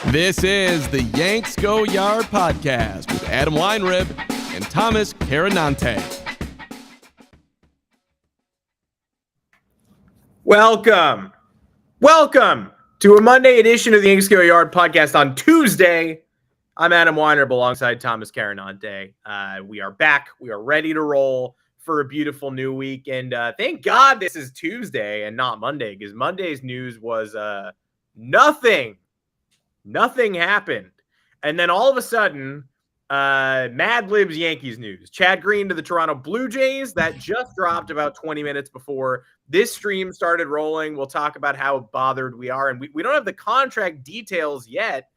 This is the Yanks Go Yard podcast with Adam Weinrib and Thomas Carannante. Welcome to a Monday edition of the Yanks Go Yard podcast on Tuesday. I'm Adam Weinrib alongside Thomas Carannante. We are back. We are ready to roll for a beautiful new week. And thank God this is Tuesday and not Monday, because Monday's news was nothing. Nothing happened. And then all of a sudden, Mad Libs Yankees news. Chad Green to the Toronto Blue Jays. That just dropped about 20 minutes before this stream started rolling. We'll talk about how bothered we are. And we don't have the contract details yet,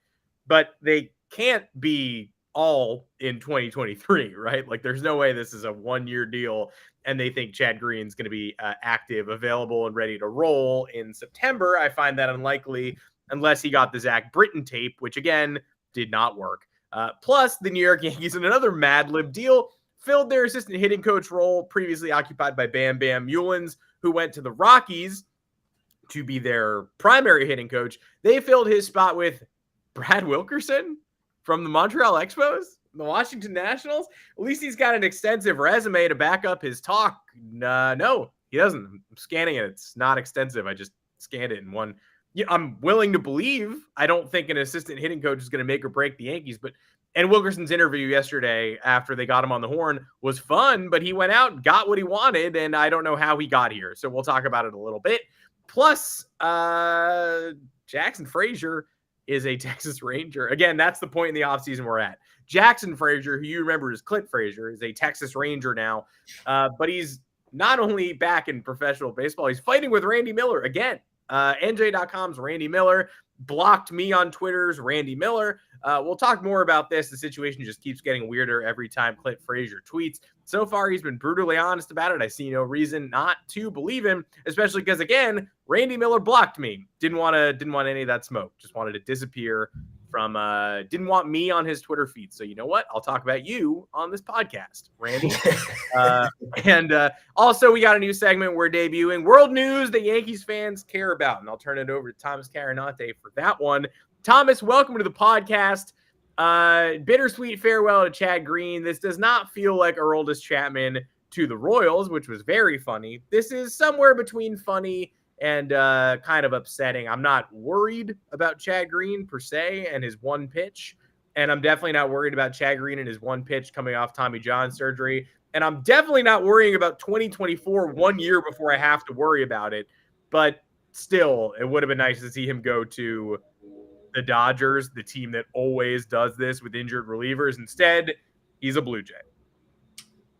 but they can't be all in 2023, right? Like, there's no way this is a one-year deal and they think Chad Green's going to be active, available, and ready to roll in September. I find that unlikely unless he got the Zach Britton tape, which, again, did not work. Plus, the New York Yankees, in another Mad Lib deal, filled their assistant hitting coach role previously occupied by Bam Bam Mullins, who went to the Rockies to be their primary hitting coach. They filled his spot with Brad Wilkerson from the Montreal Expos, the Washington Nationals. At least he's got an extensive resume to back up his talk. No, he doesn't. I'm scanning it. It's not extensive. I just scanned it in one. Yeah, I'm willing to believe. I don't think an assistant hitting coach is going to make or break the Yankees, and Wilkerson's interview yesterday after they got him on the horn was fun, but he went out and got what he wanted, and I don't know how he got here. So we'll talk about it a little bit. Plus, Jackson Frazier is a Texas Ranger. Again, that's the point in the offseason we're at. Jackson Frazier, who you remember as Clint Frazier, is a Texas Ranger now, but he's not only back in professional baseball, he's fighting with Randy Miller again. NJ.com's Randy Miller blocked me on Twitter's Randy Miller. We'll talk more about this. The situation just keeps getting weirder every time Clint Frazier tweets. So far, he's been brutally honest about it. I see no reason not to believe him, especially because, again, Randy Miller blocked me. Didn't want any of that smoke. Just wanted to disappear from, didn't want me on his Twitter feed. So you know what? I'll talk about you on this podcast, Randy. And also, we got a new segment we're debuting, world news that Yankees fans care about. And I'll turn it over to Thomas Carannante for that one. Thomas, welcome to the podcast. Bittersweet farewell to Chad Green. This does not feel like Aroldis Chapman to the Royals, which was very funny. This is somewhere between funny and kind of upsetting. I'm not worried about Chad Green per se and his one pitch. And I'm definitely not worried about Chad Green and his one pitch coming off Tommy John surgery. And I'm definitely not worrying about 2024 1 year before I have to worry about it. But still, it would have been nice to see him go to the Dodgers, the team that always does this with injured relievers. Instead, he's a Blue Jay.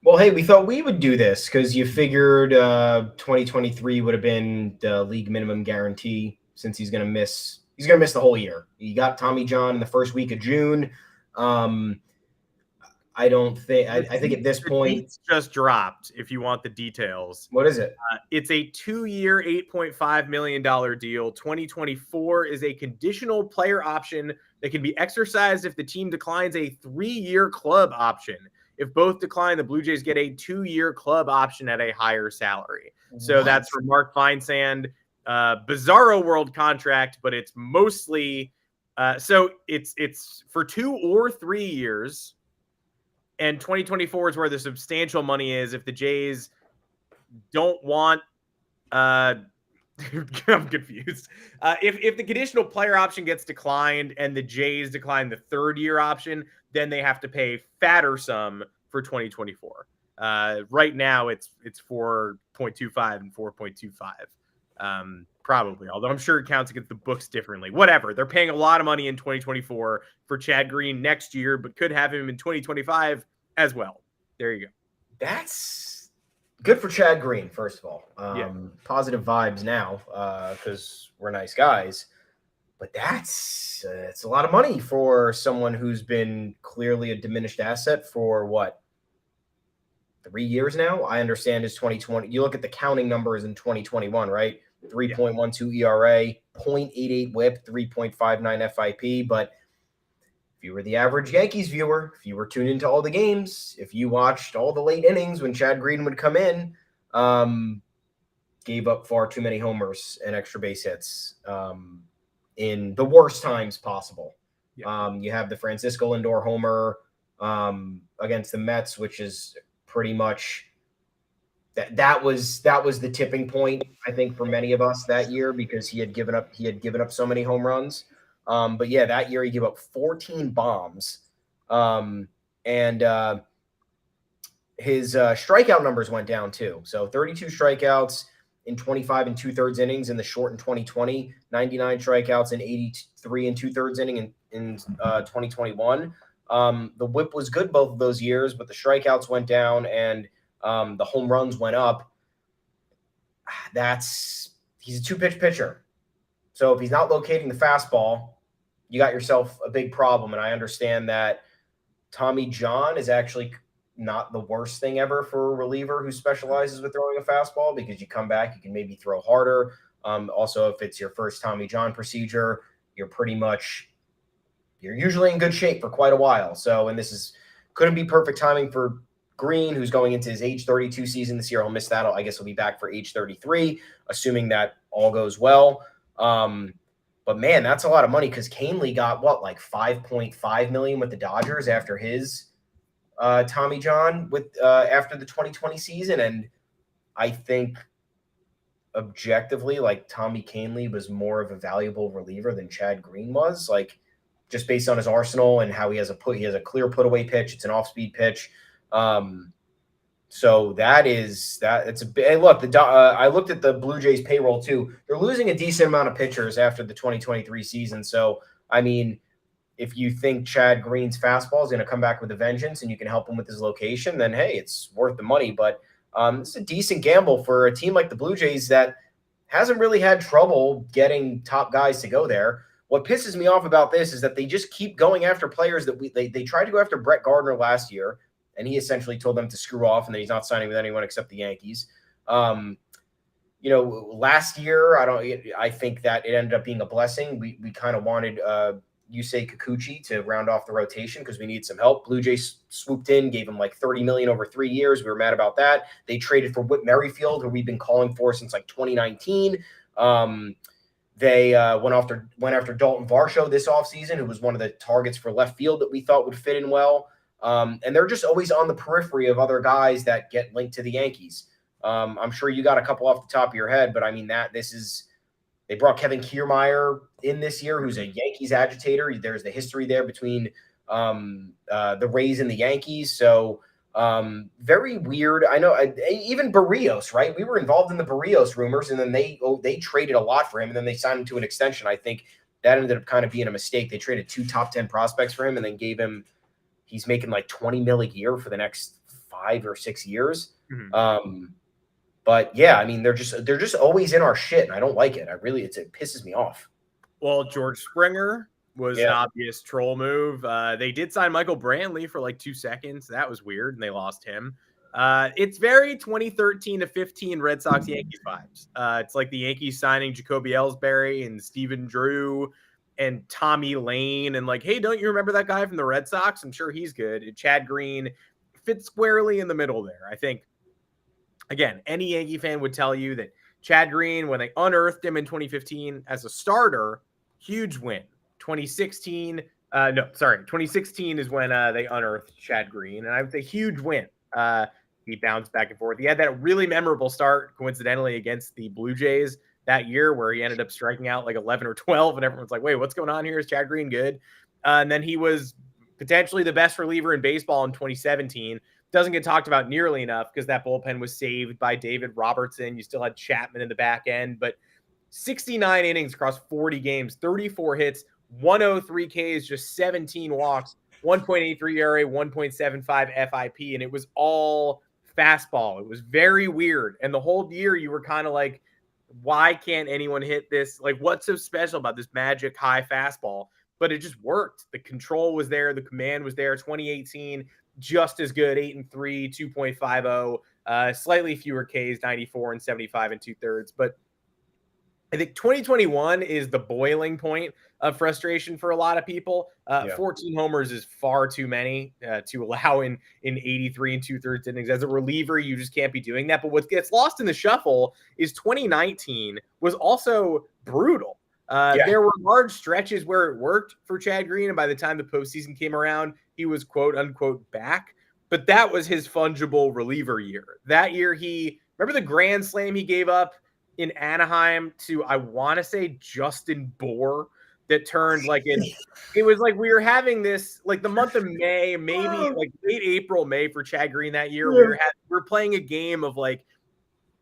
Well, hey, we thought we would do this because you figured 2023 would have been the league minimum guarantee since he's going to miss the whole year. He got Tommy John in the first week of June. I think at this point it's just dropped. If you want the details, what is it? It's a 2-year, $8.5 million deal. 2024 is a conditional player option that can be exercised if the team declines a 3-year club option. If both decline, the Blue Jays get a 2-year club option at a higher salary. So that's for Mark Feinsand. Bizarro world contract, but it's mostly so it's for 2 or 3 years. And 2024 is where the substantial money is. If the Jays don't want, I'm confused. If the conditional player option gets declined and the Jays decline the 3rd-year option, then they have to pay fatter sum for 2024. Right now, it's 4.25 and 4.25, probably. Although I'm sure it counts against the books differently. Whatever. They're paying a lot of money in 2024 for Chad Green next year, but could have him in 2025 as well. There you go. That's good for Chad Green, first of all. Yeah. Positive vibes now because we're nice guys. But it's a lot of money for someone who's been clearly a diminished asset for what, 3 years now? I understand his 2020. You look at the counting numbers in 2021, right? 3.12 ERA, 0.88 WHIP, 3.59 FIP. But if you were the average Yankees viewer, if you were tuned into all the games, if you watched all the late innings when Chad Green would come in, gave up far too many homers and extra base hits. in the worst times possible. Yeah. You have the Francisco Lindor homer against the Mets, which is pretty much that was the tipping point, I think, for many of us that year, because he had given up so many home runs. But yeah, that year he gave up 14 bombs. And his strikeout numbers went down too. So 32 strikeouts in 25 and 2/3 innings in the shortened 2020, 99 strikeouts in 83 and 2/3 inning in 2021. The whip was good both of those years, but the strikeouts went down and the home runs went up. He's a 2-pitch pitcher. So if he's not locating the fastball, you got yourself a big problem. And I understand that Tommy John is actually not the worst thing ever for a reliever who specializes with throwing a fastball, because you come back, you can maybe throw harder. Also, if it's your first Tommy John procedure, you're usually in good shape for quite a while. So, and couldn't be perfect timing for Green, who's going into his age 32 season this year. He'll miss that. I guess he'll be back for age 33, assuming that all goes well. But man, that's a lot of money, because Canely got like $5.5 million with the Dodgers after his Tommy John after the 2020 season. And I think objectively, like, Tommy Canely was more of a valuable reliever than Chad Green was, like, just based on his arsenal and how he has a clear put away pitch. It's an off speed pitch. So it's a big look. I looked at the Blue Jays payroll too. They're losing a decent amount of pitchers after the 2023 season. So, I mean, if you think Chad Green's fastball is going to come back with a vengeance and you can help him with his location, then hey, it's worth the money. But it's a decent gamble for a team like the Blue Jays that hasn't really had trouble getting top guys to go there. What pisses me off about this is that they just keep going after players that they tried to go after Brett Gardner last year, and he essentially told them to screw off and that he's not signing with anyone except the Yankees. Last year, I think that it ended up being a blessing. We kind of wanted Yusei Kikuchi to round off the rotation because we needed some help. Blue Jays swooped in, gave him like $30 million over 3 years. We were mad about that. They traded for Whit Merrifield, who we've been calling for since like 2019. They went after Dalton Varsho this offseason, who was one of the targets for left field that we thought would fit in well. And they're just always on the periphery of other guys that get linked to the Yankees. I'm sure you got a couple off the top of your head, but I mean, they brought Kevin Kiermaier in this year, who's a Yankees agitator. There's the history there between the Rays and the Yankees. So very weird. I know even Barrios, right? We were involved in the Barrios rumors, and then they traded a lot for him, and then they signed him to an extension. I think that ended up kind of being a mistake. They traded 2 top 10 prospects for him and then gave him, he's making like $20 million a year for the next 5 or 6 years. Mm-hmm. But yeah, I mean, they're just always in our shit, and I don't like it. It pisses me off. Well, George Springer was an obvious troll move. They did sign Michael Brantley for like 2 seconds. That was weird, and they lost him. It's very 2013 to 15 Red Sox Yankees vibes. It's like the Yankees signing Jacoby Ellsbury and Stephen Drew and Tommy Lane, and like, hey, don't you remember that guy from the Red Sox? I'm sure he's good. And Chad Green fits squarely in the middle there. I think, again, any Yankee fan would tell you that Chad Green, when they unearthed him in 2015 as a starter, huge win. 2016 is when they unearthed Chad Green, and I would say huge win. He bounced back and forth. He had that really memorable start, coincidentally, against the Blue Jays that year, where he ended up striking out like 11 or 12, and everyone's like, wait, what's going on here? Is Chad Green good? And then he was potentially the best reliever in baseball in 2017. Doesn't get talked about nearly enough because that bullpen was saved by David Robertson. You still had Chapman in the back end, but 69 innings across 40 games, 34 hits, 103 Ks, just 17 walks, 1.83 ERA, 1.75 FIP, and it was all fastball. It was very weird. And the whole year you were kind of like, why can't anyone hit this? Like, what's so special about this magic high fastball? But it just worked. The control was there. The command was there. 2018, just as good, 8-3, 2.50, slightly fewer Ks, 94 and 75 and 2/3. But I think 2021 is the boiling point of frustration for a lot of people. 14 homers is far too many to allow in 83 and 2/3 innings. As a reliever, you just can't be doing that. But what gets lost in the shuffle is 2019 was also brutal. There were large stretches where it worked for Chad Green, and by the time the postseason came around, he was quote unquote back. But that was his fungible reliever year. That year, remember the grand slam he gave up in Anaheim to, I want to say, Justin Bour, that turned it was like we were having this, like the month of May, maybe like late April, May for Chad Green that year. Yeah. We were playing a game of like,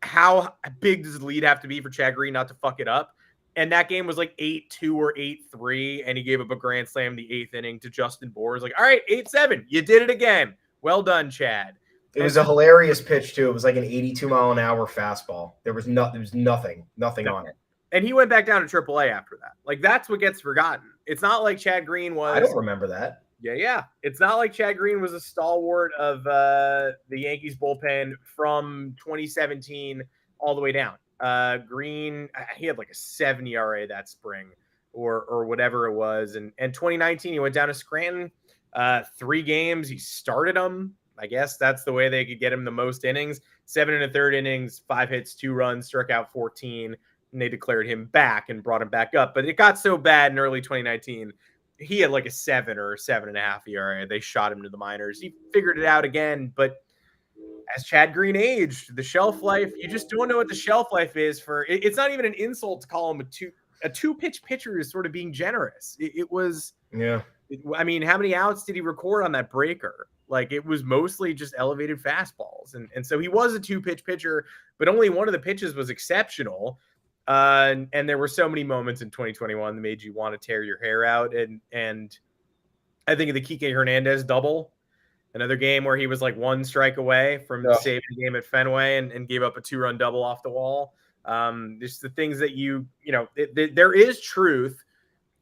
how big does the lead have to be for Chad Green not to fuck it up? And that game was like 8-2 or 8-3, and he gave up a grand slam in the 8th inning to Justin Bour. It was like, all right, 8-7. You did it again. Well done, Chad. It was a hilarious pitch, too. It was like an 82-mile-an-hour fastball. There was nothing on it. And he went back down to AAA after that. Like, that's what gets forgotten. It's not like Chad Green was... I don't remember that. Yeah. It's not like Chad Green was a stalwart of the Yankees bullpen from 2017 all the way down. Green, he had like a 7 ERA that spring or whatever it was. And 2019, he went down to Scranton, 3 games. He started them. I guess that's the way they could get him the most innings. 7 1/3 innings, 5 hits, 2 runs, struck out 14. And they declared him back and brought him back up. But it got so bad in early 2019, he had like a 7 or 7.5 ERA. They shot him to the minors. He figured it out again, but as Chad Green aged, the shelf life, you just don't know what the shelf life is for. It's not even an insult to call him a two-pitch pitcher is sort of being generous. It was, I mean, how many outs did he record on that breaker? Like, it was mostly just elevated fastballs. And so he was a 2-pitch pitcher, but only one of the pitches was exceptional. And there were so many moments in 2021 that made you want to tear your hair out. And I think of the Kike Hernandez double. Another game where he was like 1 strike away from saving the game at Fenway and gave up a 2-run double off the wall. Just the things that there is truth.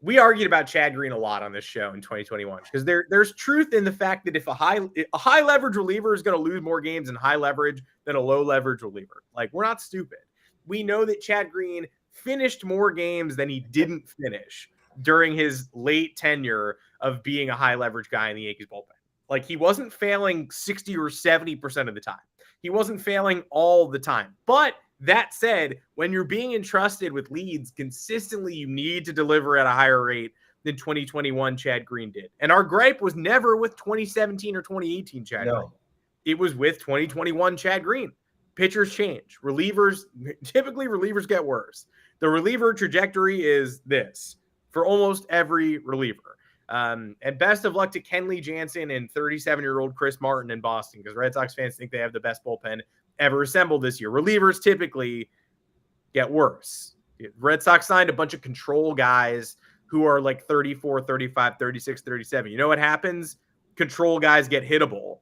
We argued about Chad Green a lot on this show in 2021 because there's truth in the fact that if a high leverage reliever is going to lose more games in high leverage than a low leverage reliever, like, we're not stupid. We know that Chad Green finished more games than he didn't finish during his late tenure of being a high leverage guy in the Yankees bullpen. Like, he wasn't failing 60 or 70% of the time. He wasn't failing all the time. But that said, when you're being entrusted with leads consistently, you need to deliver at a higher rate than 2021 Chad Green did. And our gripe was never with 2017 or 2018 Chad Green. It was with 2021 Chad Green. Pitchers change. Typically relievers get worse. The reliever trajectory is this for almost every reliever. And best of luck to Kenley Jansen and 37-year-old Chris Martin in Boston, because Red Sox fans think they have the best bullpen ever assembled this year. Relievers typically get worse. Red Sox signed a bunch of control guys who are like 34, 35, 36, 37. You know what happens? Control guys get hittable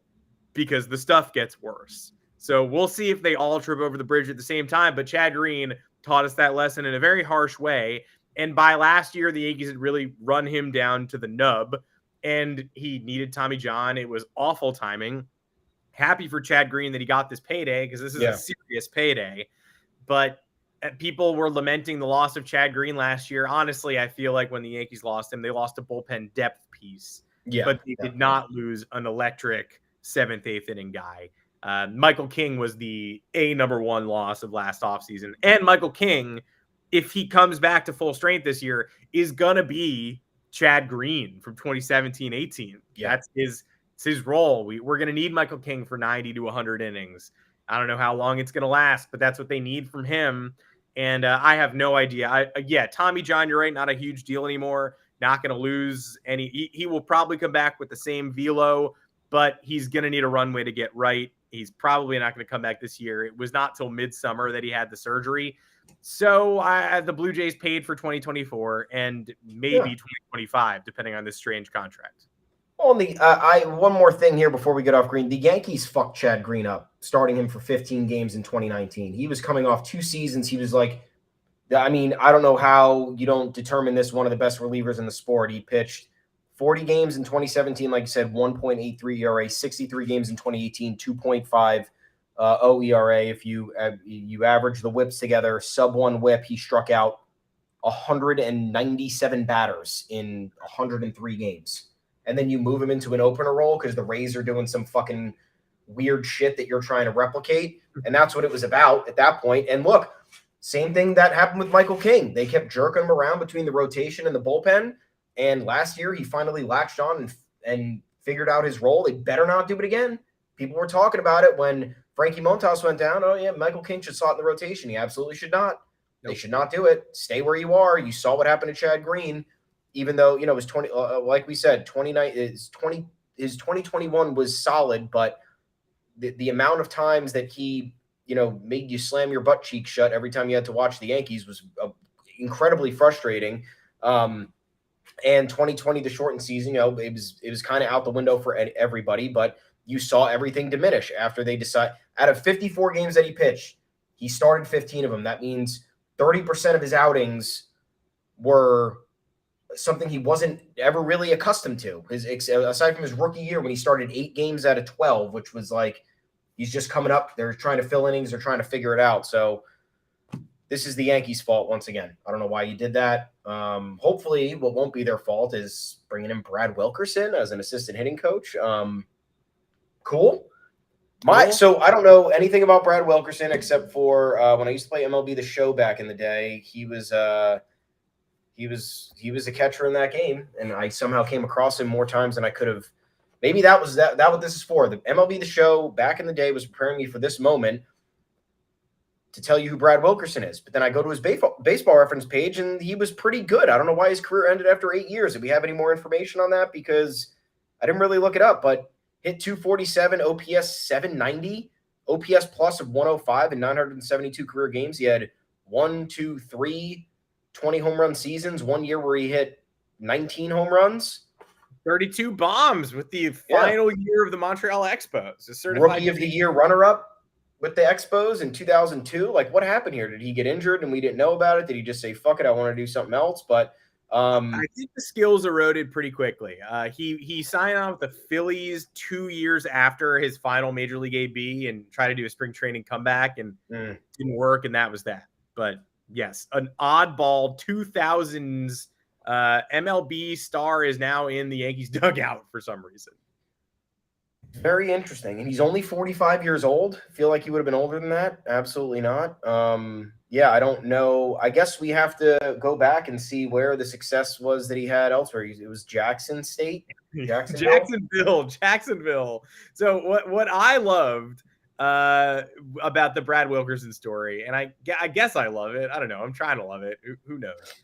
because the stuff gets worse. So we'll see if they all trip over the bridge at the same time. But Chad Green taught us that lesson in a very harsh way. And by last year, the Yankees had really run him down to the nub, and he needed Tommy John. It was awful timing. Happy for Chad Green that he got this payday, because this is a serious payday. But people were lamenting the loss of Chad Green last year. Honestly, I feel like when the Yankees lost him, they lost a bullpen depth piece. But they did not lose an electric 7th, 8th inning guy. Michael King was the number 1 loss of last offseason. And Michael King, if he comes back to full strength this year, is going to be Chad Green from 2017-18. That's his role. We're going to need Michael King for 90 to 100 innings. I don't know how long it's going to last, but that's what they need from him. And I have no idea. Tommy John, you're right, not a huge deal anymore. Not going to lose any. He will probably come back with the same velo, but he's going to need a runway to get right. He's probably not going to come back this year. It was not till midsummer that he had the surgery. So the Blue Jays paid for 2024 and maybe 2025, depending on this strange contract. Well, one more thing here before we get off Green. The Yankees fucked Chad Green up, starting him for 15 games in 2019. He was coming off 2 seasons. He was like, I mean, I don't know how you don't determine this one of the best relievers in the sport. He pitched 40 games in 2017, like you said, 1.83 ERA, 63 games in 2018, 2.5 ERA. If you average the whips together, sub-1 whip, he struck out 197 batters in 103 games. And then you move him into an opener role because the Rays are doing some fucking weird shit that you're trying to replicate. And that's what it was about at that point. And look, Same thing that happened with Michael King. They kept jerking him around between the rotation and the bullpen. And last year, he finally latched on and figured out his role. They better not do it again. People were talking about it when Frankie Montas went down. Oh, yeah, Michael King should slot in the rotation. He absolutely should not. Nope. They should not do it. Stay where you are. You saw what happened to Chad Green, even though, it was 20, like we said, 2021 was solid, but the amount of times that he, made you slam your butt cheek shut every time you had to watch the Yankees was incredibly frustrating. And 2020, the shortened season, it was kind of out the window for everybody, but you saw everything diminish after they decide. Out of 54 games that he pitched, he started 15 of them. That means 30% of his outings were something he wasn't ever really accustomed to. Aside from his rookie year when he started 8 games out of 12, which was like, he's just coming up. They're trying to fill innings. They're trying to figure it out. So this is the Yankees' fault once again. I don't know why you did that. Hopefully what won't be their fault is bringing in Brad Wilkerson as an assistant hitting coach. Cool. So I don't know anything about Brad Wilkerson except for when I used to play MLB The Show back in the day. He was a catcher in that game, and I somehow came across him more times than I could have. Maybe that was what this is for. The MLB The Show back in the day was preparing me for this moment to tell you who Brad Wilkerson is. But then I go to his baseball reference page, and he was pretty good. I don't know why his career ended after 8 years. If we have any more information on that, because I didn't really look it up, but hit 247, OPS 790, OPS plus of 105 in 972 career games. He had 20 home run seasons, 1 year where he hit 19 home runs. 32 bombs with the final year of the Montreal Expos. A certified Rookie of the Year runner-up with the Expos in 2002. Like, what happened here? Did he get injured and we didn't know about it? Did he just say, fuck it, I want to do something else? But I think the skills eroded pretty quickly. He signed on with the Phillies 2 years after his final Major League AB and tried to do a spring training comeback and didn't work, and that was that. But yes, an oddball 2000s MLB star is now in the Yankees dugout for some reason. Very interesting. And he's only 45 years old. Feel like he would have been older than that? Absolutely not. I don't know. I guess we have to go back and see where the success was that he had elsewhere. It was Jackson State. Jacksonville. So what I loved about the Brad Wilkerson story, and I guess I love it. I don't know. I'm trying to love it. Who knows?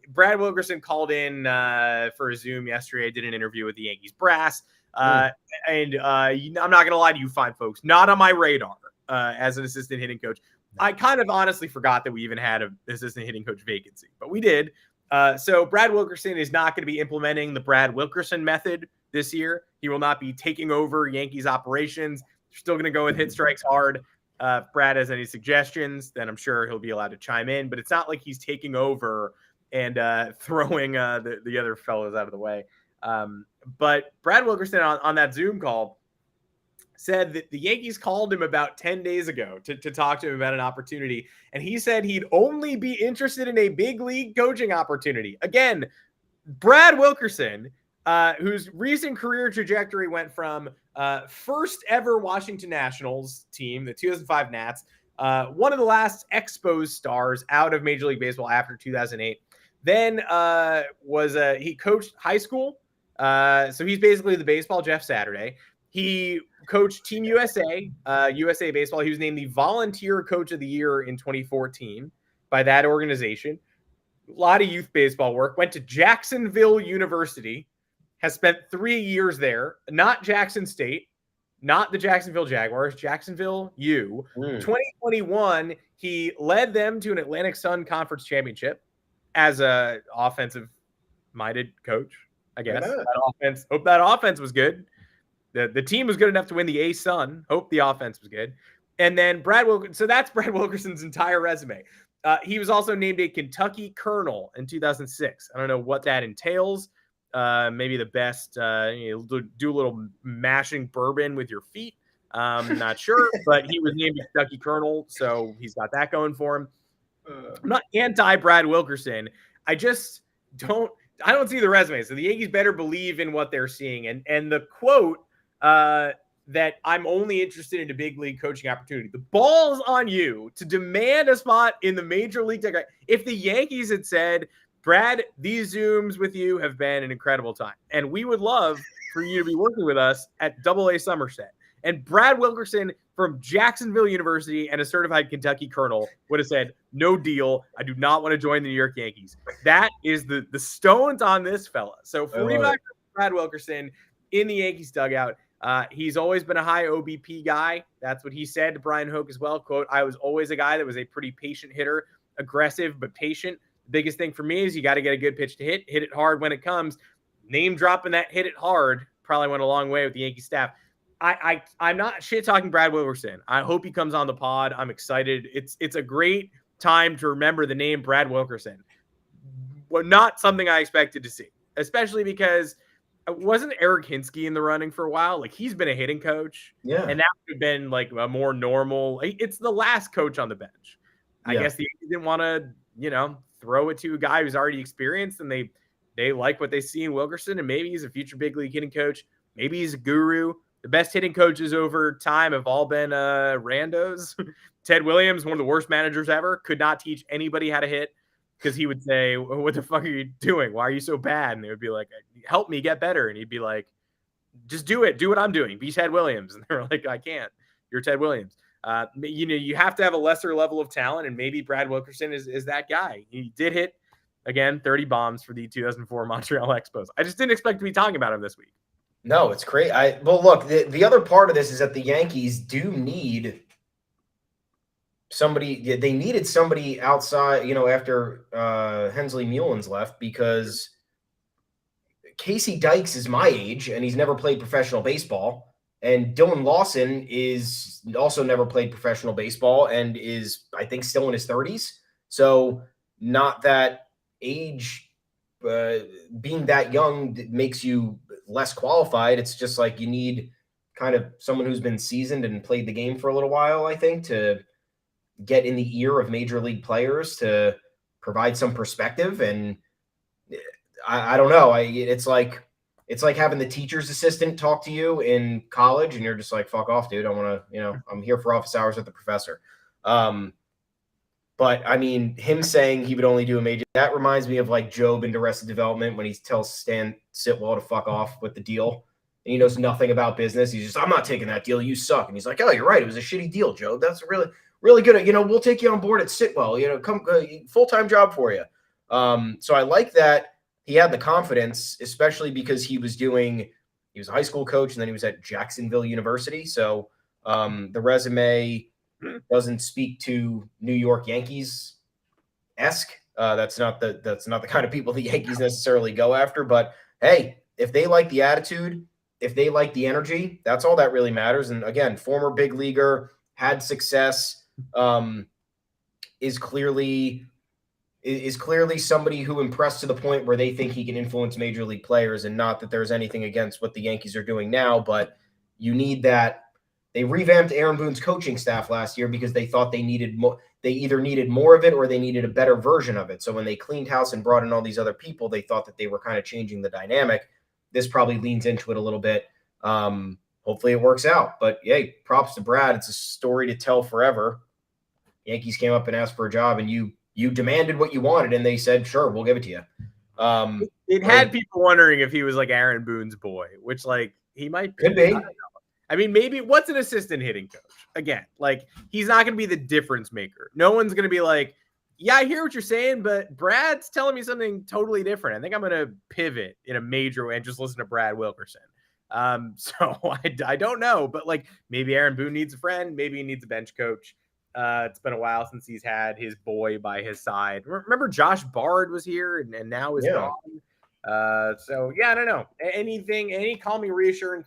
Brad Wilkerson called in for a Zoom yesterday. I did an interview with the Yankees brass. I'm not going to lie to you fine folks, not on my radar as an assistant hitting coach. I kind of honestly forgot that we even had an assistant hitting coach vacancy, but we did. So Brad Wilkerson is not going to be implementing the Brad Wilkerson method this year. He will not be taking over Yankees operations. They're still going to go with hit strikes hard. If Brad has any suggestions, then I'm sure he'll be allowed to chime in, but it's not like he's taking over and throwing the other fellows out of the way. But Brad Wilkerson on that Zoom call said that the Yankees called him about 10 days ago to talk to him about an opportunity. And he said he'd only be interested in a big league coaching opportunity. Again, Brad Wilkerson, whose recent career trajectory went from first ever Washington Nationals team, the 2005 Nats, one of the last Expos stars out of Major League Baseball after 2008. Then he coached high school. So he's basically the baseball Jeff Saturday. He coached Team USA, USA Baseball. He was named the Volunteer Coach of the Year in 2014 by that organization. A lot of youth baseball work. Went to Jacksonville University. Has spent 3 years there. Not Jackson State. Not the Jacksonville Jaguars. Jacksonville U. 2021, he led them to an Atlantic Sun Conference Championship as a offensive-minded coach, I guess. Hope that offense was good. The team was good enough to win the A-Sun. Hope the offense was good. And then Brad Wilkerson. So that's Brad Wilkerson's entire resume. He was also named a Kentucky Colonel in 2006. I don't know what that entails. Maybe the best, do a little mashing bourbon with your feet. Not sure, but he was named a Kentucky Colonel, so he's got that going for him. I'm not anti-Brad Wilkerson. I don't see the resume. So the Yankees better believe in what they're seeing. And the quote that I'm only interested in a big league coaching opportunity. The ball's on you to demand a spot in the major league. If the Yankees had said, Brad, these Zooms with you have been an incredible time, and we would love for you to be working with us at AA Somerset. And Brad Wilkerson from Jacksonville University and a certified Kentucky colonel would have said, no deal. I do not want to join the New York Yankees. That is the stones on this fella. So 45 Brad Wilkerson in the Yankees dugout. He's always been a high OBP guy. That's what he said to Brian Hoke as well. Quote, I was always a guy that was a pretty patient hitter, aggressive, but patient. The biggest thing for me is you got to get a good pitch to hit it hard when it comes. Name dropping that hit it hard probably went a long way with the Yankee staff. I'm not shit talking Brad Wilkerson. I hope he comes on the pod. I'm excited. It's a great time to remember the name Brad Wilkerson. Well, not something I expected to see, especially because wasn't Eric Hinsky in the running for a while? Like, he's been a hitting coach. Yeah. And that would have been like a more normal. It's the last coach on the bench. I guess the Yankees didn't want to, throw it to a guy who's already experienced, and they like what they see in Wilkerson, and maybe he's a future big league hitting coach. Maybe he's a guru. The best hitting coaches over time have all been randos. Ted Williams, one of the worst managers ever, could not teach anybody how to hit because he would say, what the fuck are you doing? Why are you so bad? And they would be like, help me get better. And he'd be like, just do it. Do what I'm doing. Be Ted Williams. And they're like, I can't. You're Ted Williams. You have to have a lesser level of talent, and maybe Brad Wilkerson is that guy. He did hit, again, 30 bombs for the 2004 Montreal Expos. I just didn't expect to be talking about him this week. No, it's great. Well, look, the other part of this is that the Yankees do need somebody. They needed somebody outside, after Hensley Mullins left, because Casey Dykes is my age and he's never played professional baseball. And Dylan Lawson is also never played professional baseball and is, I think, still in his 30s. So not that age, being that young makes you less qualified. It's just like you need kind of someone who's been seasoned and played the game for a little while, I think, to get in the ear of major league players to provide some perspective. And I don't know. It's like having the teacher's assistant talk to you in college and you're just like, fuck off, dude. I want to, I'm here for office hours with the professor. But I mean, him saying he would only do a major, that reminds me of like Job in Arrested Development when he tells Stan Sitwell to fuck off with the deal. And he knows nothing about business. He's just, I'm not taking that deal. You suck. And he's like, oh, you're right. It was a shitty deal, Job. That's really, really good. We'll take you on board at Sitwell, come full-time job for you. So I like that he had the confidence, especially because he was a high school coach and then he was at Jacksonville University. So the resume doesn't speak to New York Yankees-esque. That's not the kind of people the Yankees necessarily go after. But hey, if they like the attitude, if they like the energy, that's all that really matters. And again, former big leaguer, had success, is clearly somebody who impressed to the point where they think he can influence major league players. And not that there's anything against what the Yankees are doing now, but you need that. They revamped Aaron Boone's coaching staff last year because they thought they needed more. They either needed more of it or they needed a better version of it. So when they cleaned house and brought in all these other people, they thought that they were kind of changing the dynamic. This probably leans into it a little bit. Hopefully it works out. But yay, props to Brad. It's a story to tell forever. Yankees came up and asked for a job, and you demanded what you wanted, and they said, sure, we'll give it to you. It had people wondering if he was like Aaron Boone's boy, which like he might be. Could be. I mean, maybe what's an assistant hitting coach? Again, like he's not going to be the difference maker. No one's going to be like, yeah, I hear what you're saying, but Brad's telling me something totally different. I think I'm going to pivot in a major way and just listen to Brad Wilkerson. So I don't know, but like maybe Aaron Boone needs a friend. Maybe he needs a bench coach. It's been a while since he's had his boy by his side. Remember Josh Bard was here and now is gone. So yeah, I don't know. Any call me reassuring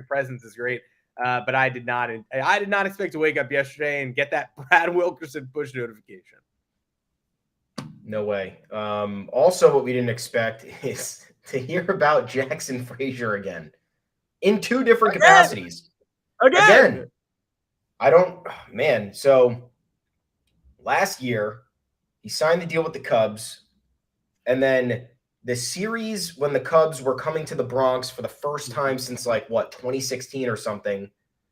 presence is great. But I did not expect to wake up yesterday and get that Brad Wilkerson push notification. No way. Also, what we didn't expect is to hear about Jackson Frazier again in two different capacities. Again. So last year he signed the deal with the Cubs, and then the series when the Cubs were coming to the Bronx for the first time since 2016 or something.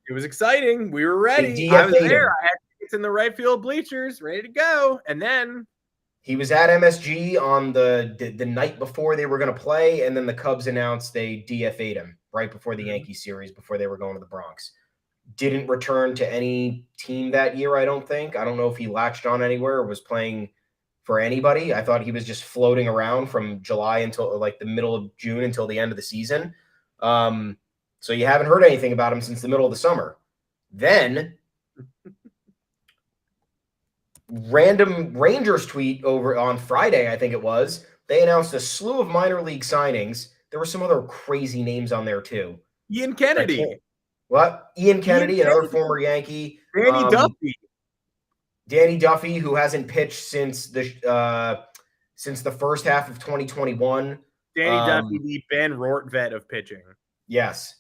It was exciting. We were ready. They I was DFA'd there. him. I had tickets in the right field bleachers, ready to go. And then he was at MSG on the night before they were going to play, and then the Cubs announced they DFA'd him right before the Yankees series, before they were going to the Bronx. Didn't return to any team that year, I don't think. I don't know if he latched on anywhere or was playing for anybody. I thought he was just floating around from July until the middle of June until the end of the season. So you haven't heard anything about him since the middle of the summer. Then random Rangers tweet over on Friday, I think it was, they announced a slew of minor league signings. There were some other crazy names on there too. Ian Kennedy. Ian Kennedy, another former Yankee. Danny Duffy, who hasn't pitched since the first half of 2021. Danny Duffy, the Ben Rortvedt of pitching. Yes.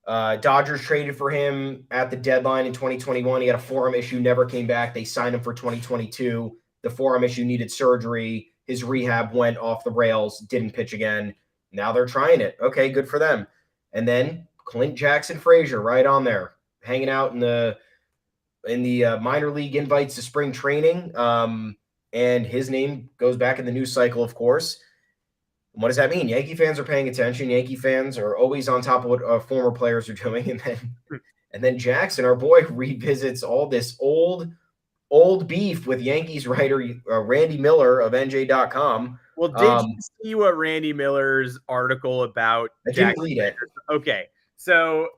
Dodgers traded for him at the deadline in 2021. He had a forearm issue, never came back. They signed him for 2022. The forearm issue needed surgery. His rehab went off the rails, didn't pitch again. Now they're trying it. Okay, good for them. And then Clint Jackson Frazier right on there, hanging out in the minor league invites to spring training. And his name goes back in the news cycle, of course. What does that mean? Yankee fans are paying attention. Yankee fans are always on top of what former players are doing. And then Jackson, our boy, revisits all this old beef with Yankees writer Randy Miller of NJ.com. Well, did you see what Randy Miller's article about Jackson? I didn't read it. Okay. So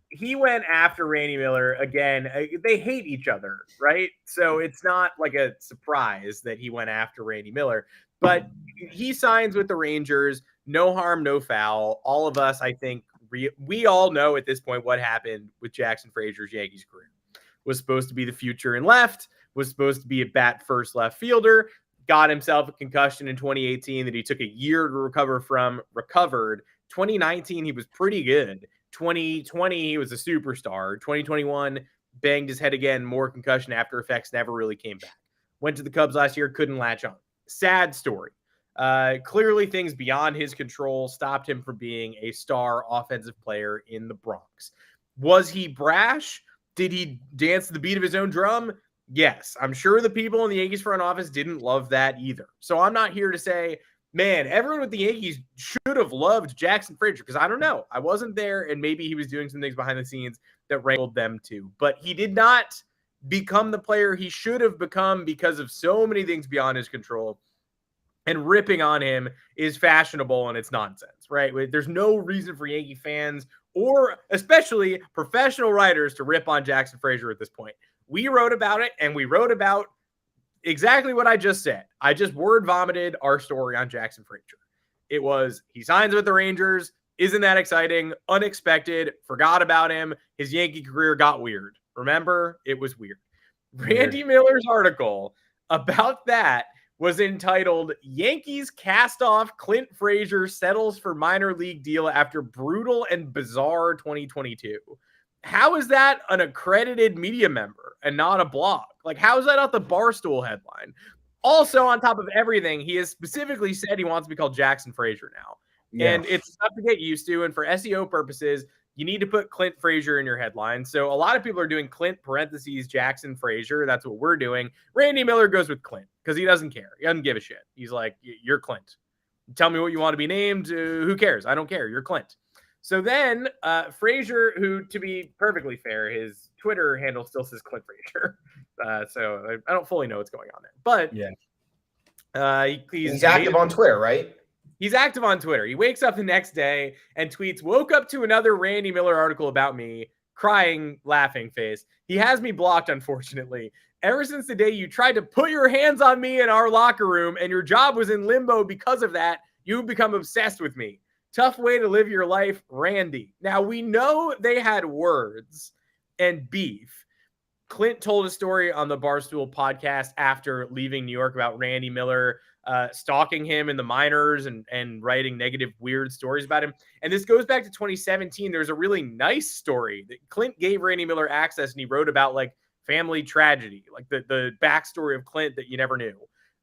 he went after Randy Miller again. They hate each other, right? So it's not like a surprise that he went after Randy Miller. But he signs with the Rangers. No harm, no foul. All of us, I think, we all know at this point what happened with Jackson Frazier's Yankees career. Was supposed to be the future in left. Was supposed to be a bat first left fielder. Got himself a concussion in 2018 that he took a year to recover from. Recovered. 2019, he was pretty good. 2020, he was a superstar. 2021, banged his head again. More concussion after effects, never really came back. Went to the Cubs last year, couldn't latch on. Sad story. Clearly things beyond his control stopped him from being a star offensive player in the Bronx. Was he brash? Did he dance to the beat of his own drum? Yes. I'm sure the people in the Yankees front office didn't love that either. So I'm not here to say, man, everyone with the Yankees should have loved Jackson Frazier, because I don't know. I wasn't there, and maybe he was doing some things behind the scenes that rankled them too. But he did not become the player he should have become because of so many things beyond his control. And ripping on him is fashionable and it's nonsense, right? There's no reason for Yankee fans or especially professional writers to rip on Jackson Frazier at this point. We wrote about it, and we wrote about exactly what I just said. I just word vomited our story on Jackson Frazier. It was, he signs with the Rangers. Isn't that exciting? Unexpected. Forgot about him. His Yankee career got weird. Remember? It was weird. Randy Miller's article about that was entitled, Yankees Cast Off Clint Frazier Settles for Minor League Deal After Brutal and Bizarre 2022. How is that an accredited media member and not a blog? Like, how is that not the Barstool headline? Also, on top of everything, he has specifically said he wants to be called Jackson Frazier now. Yeah. And it's tough to get used to. And for SEO purposes, you need to put Clint Frazier in your headline. So a lot of people are doing Clint parentheses Jackson Frazier. That's what we're doing. Randy Miller goes with Clint because he doesn't care. He doesn't give a shit. He's like, you're Clint. Tell me what you want to be named. Who cares? I don't care. You're Clint. So then Frazier, who, to be perfectly fair, his Twitter handle still says Clint Frazier. So I don't fully know what's going on there. But yeah, he's active on Twitter, right? He's active on Twitter. He wakes up the next day and tweets, woke up to another Randy Miller article about me, crying, laughing face. He has me blocked, unfortunately. Ever since the day you tried to put your hands on me in our locker room and your job was in limbo because of that, you've become obsessed with me. Tough way to live your life, Randy. Now, we know they had words and beef. Clint told a story on the Barstool podcast after leaving New York about Randy Miller stalking him in the minors and writing negative, weird stories about him. And this goes back to 2017. There's a really nice story that Clint gave Randy Miller access, and he wrote about like family tragedy, like the backstory of Clint that you never knew.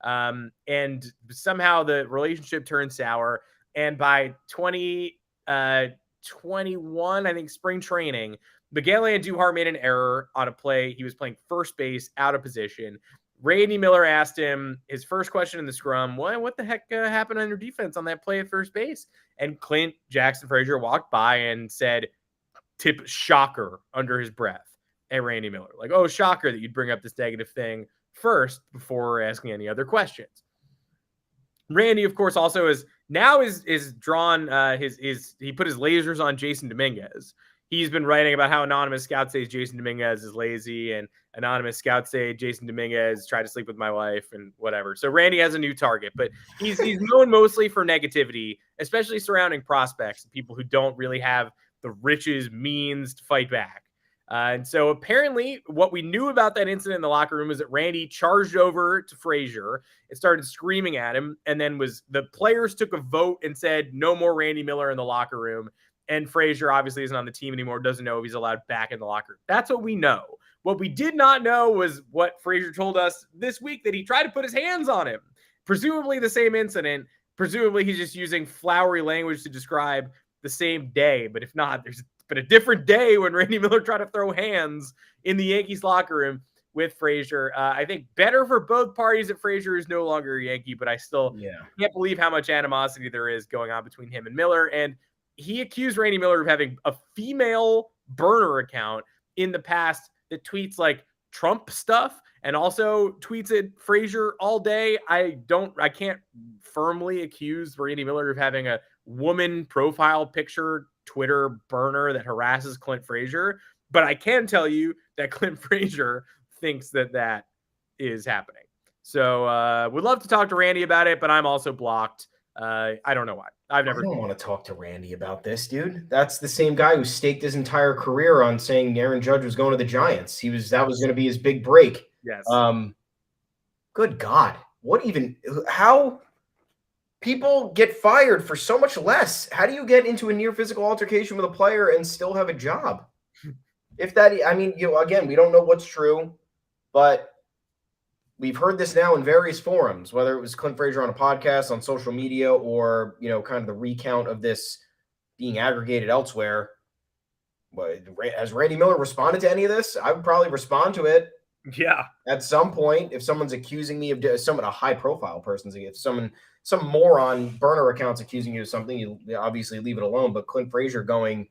And somehow the relationship turned sour. And by 2021, I think spring training, Miguel Andujar made an error on a play. He was playing first base out of position. Randy Miller asked him his first question in the scrum, what the heck happened on your defense on that play at first base? And Clint Jackson Frazier walked by and said, tip shocker under his breath at Randy Miller. Like, oh, shocker that you'd bring up this negative thing first before asking any other questions. Randy, of course, also is drawn he put his lasers on Jason Dominguez. He's been writing about how anonymous scouts say Jason Dominguez is lazy, and anonymous scouts say Jason Dominguez tried to sleep with my wife and whatever. So Randy has a new target, but he's known mostly for negativity, especially surrounding prospects, people who don't really have the riches, means to fight back. And so apparently what we knew about that incident in the locker room is that Randy charged over to Frazier and started screaming at him. And then the players took a vote and said, no more Randy Miller in the locker room. And Frazier obviously isn't on the team anymore, doesn't know if he's allowed back in the locker room. That's what we know. What we did not know was what Frazier told us this week, that he tried to put his hands on him. Presumably the same incident. Presumably he's just using flowery language to describe the same day. But if not, there's been a different day when Randy Miller tried to throw hands in the Yankees locker room with Frazier. I think better for both parties that Frazier is no longer a Yankee, but I still can't believe how much animosity there is going on between him and Miller. And he accused Randy Miller of having a female burner account in the past that tweets like Trump stuff and also tweets at Frazier all day. I can't firmly accuse Randy Miller of having a woman profile picture Twitter burner that harasses Clint Frazier, but I can tell you that Clint Frazier thinks that is happening. So would love to talk to Randy about it, but I'm also blocked. I don't know why. I don't want to talk to Randy about this, dude. That's the same guy who staked his entire career on saying Aaron Judge was going to the Giants. That was going to be his big break. Yes. Good God. How people get fired for so much less? How do you get into a near physical altercation with a player and still have a job? Again, we don't know what's true, but we've heard this now in various forums, whether it was Clint Frazier on a podcast, on social media, or, kind of the recount of this being aggregated elsewhere. But has Randy Miller responded to any of this? I would probably respond to it. Yeah. At some point, if someone's accusing me of a high profile person, if some moron burner account's accusing you of something, you obviously leave it alone. But Clint Frazier going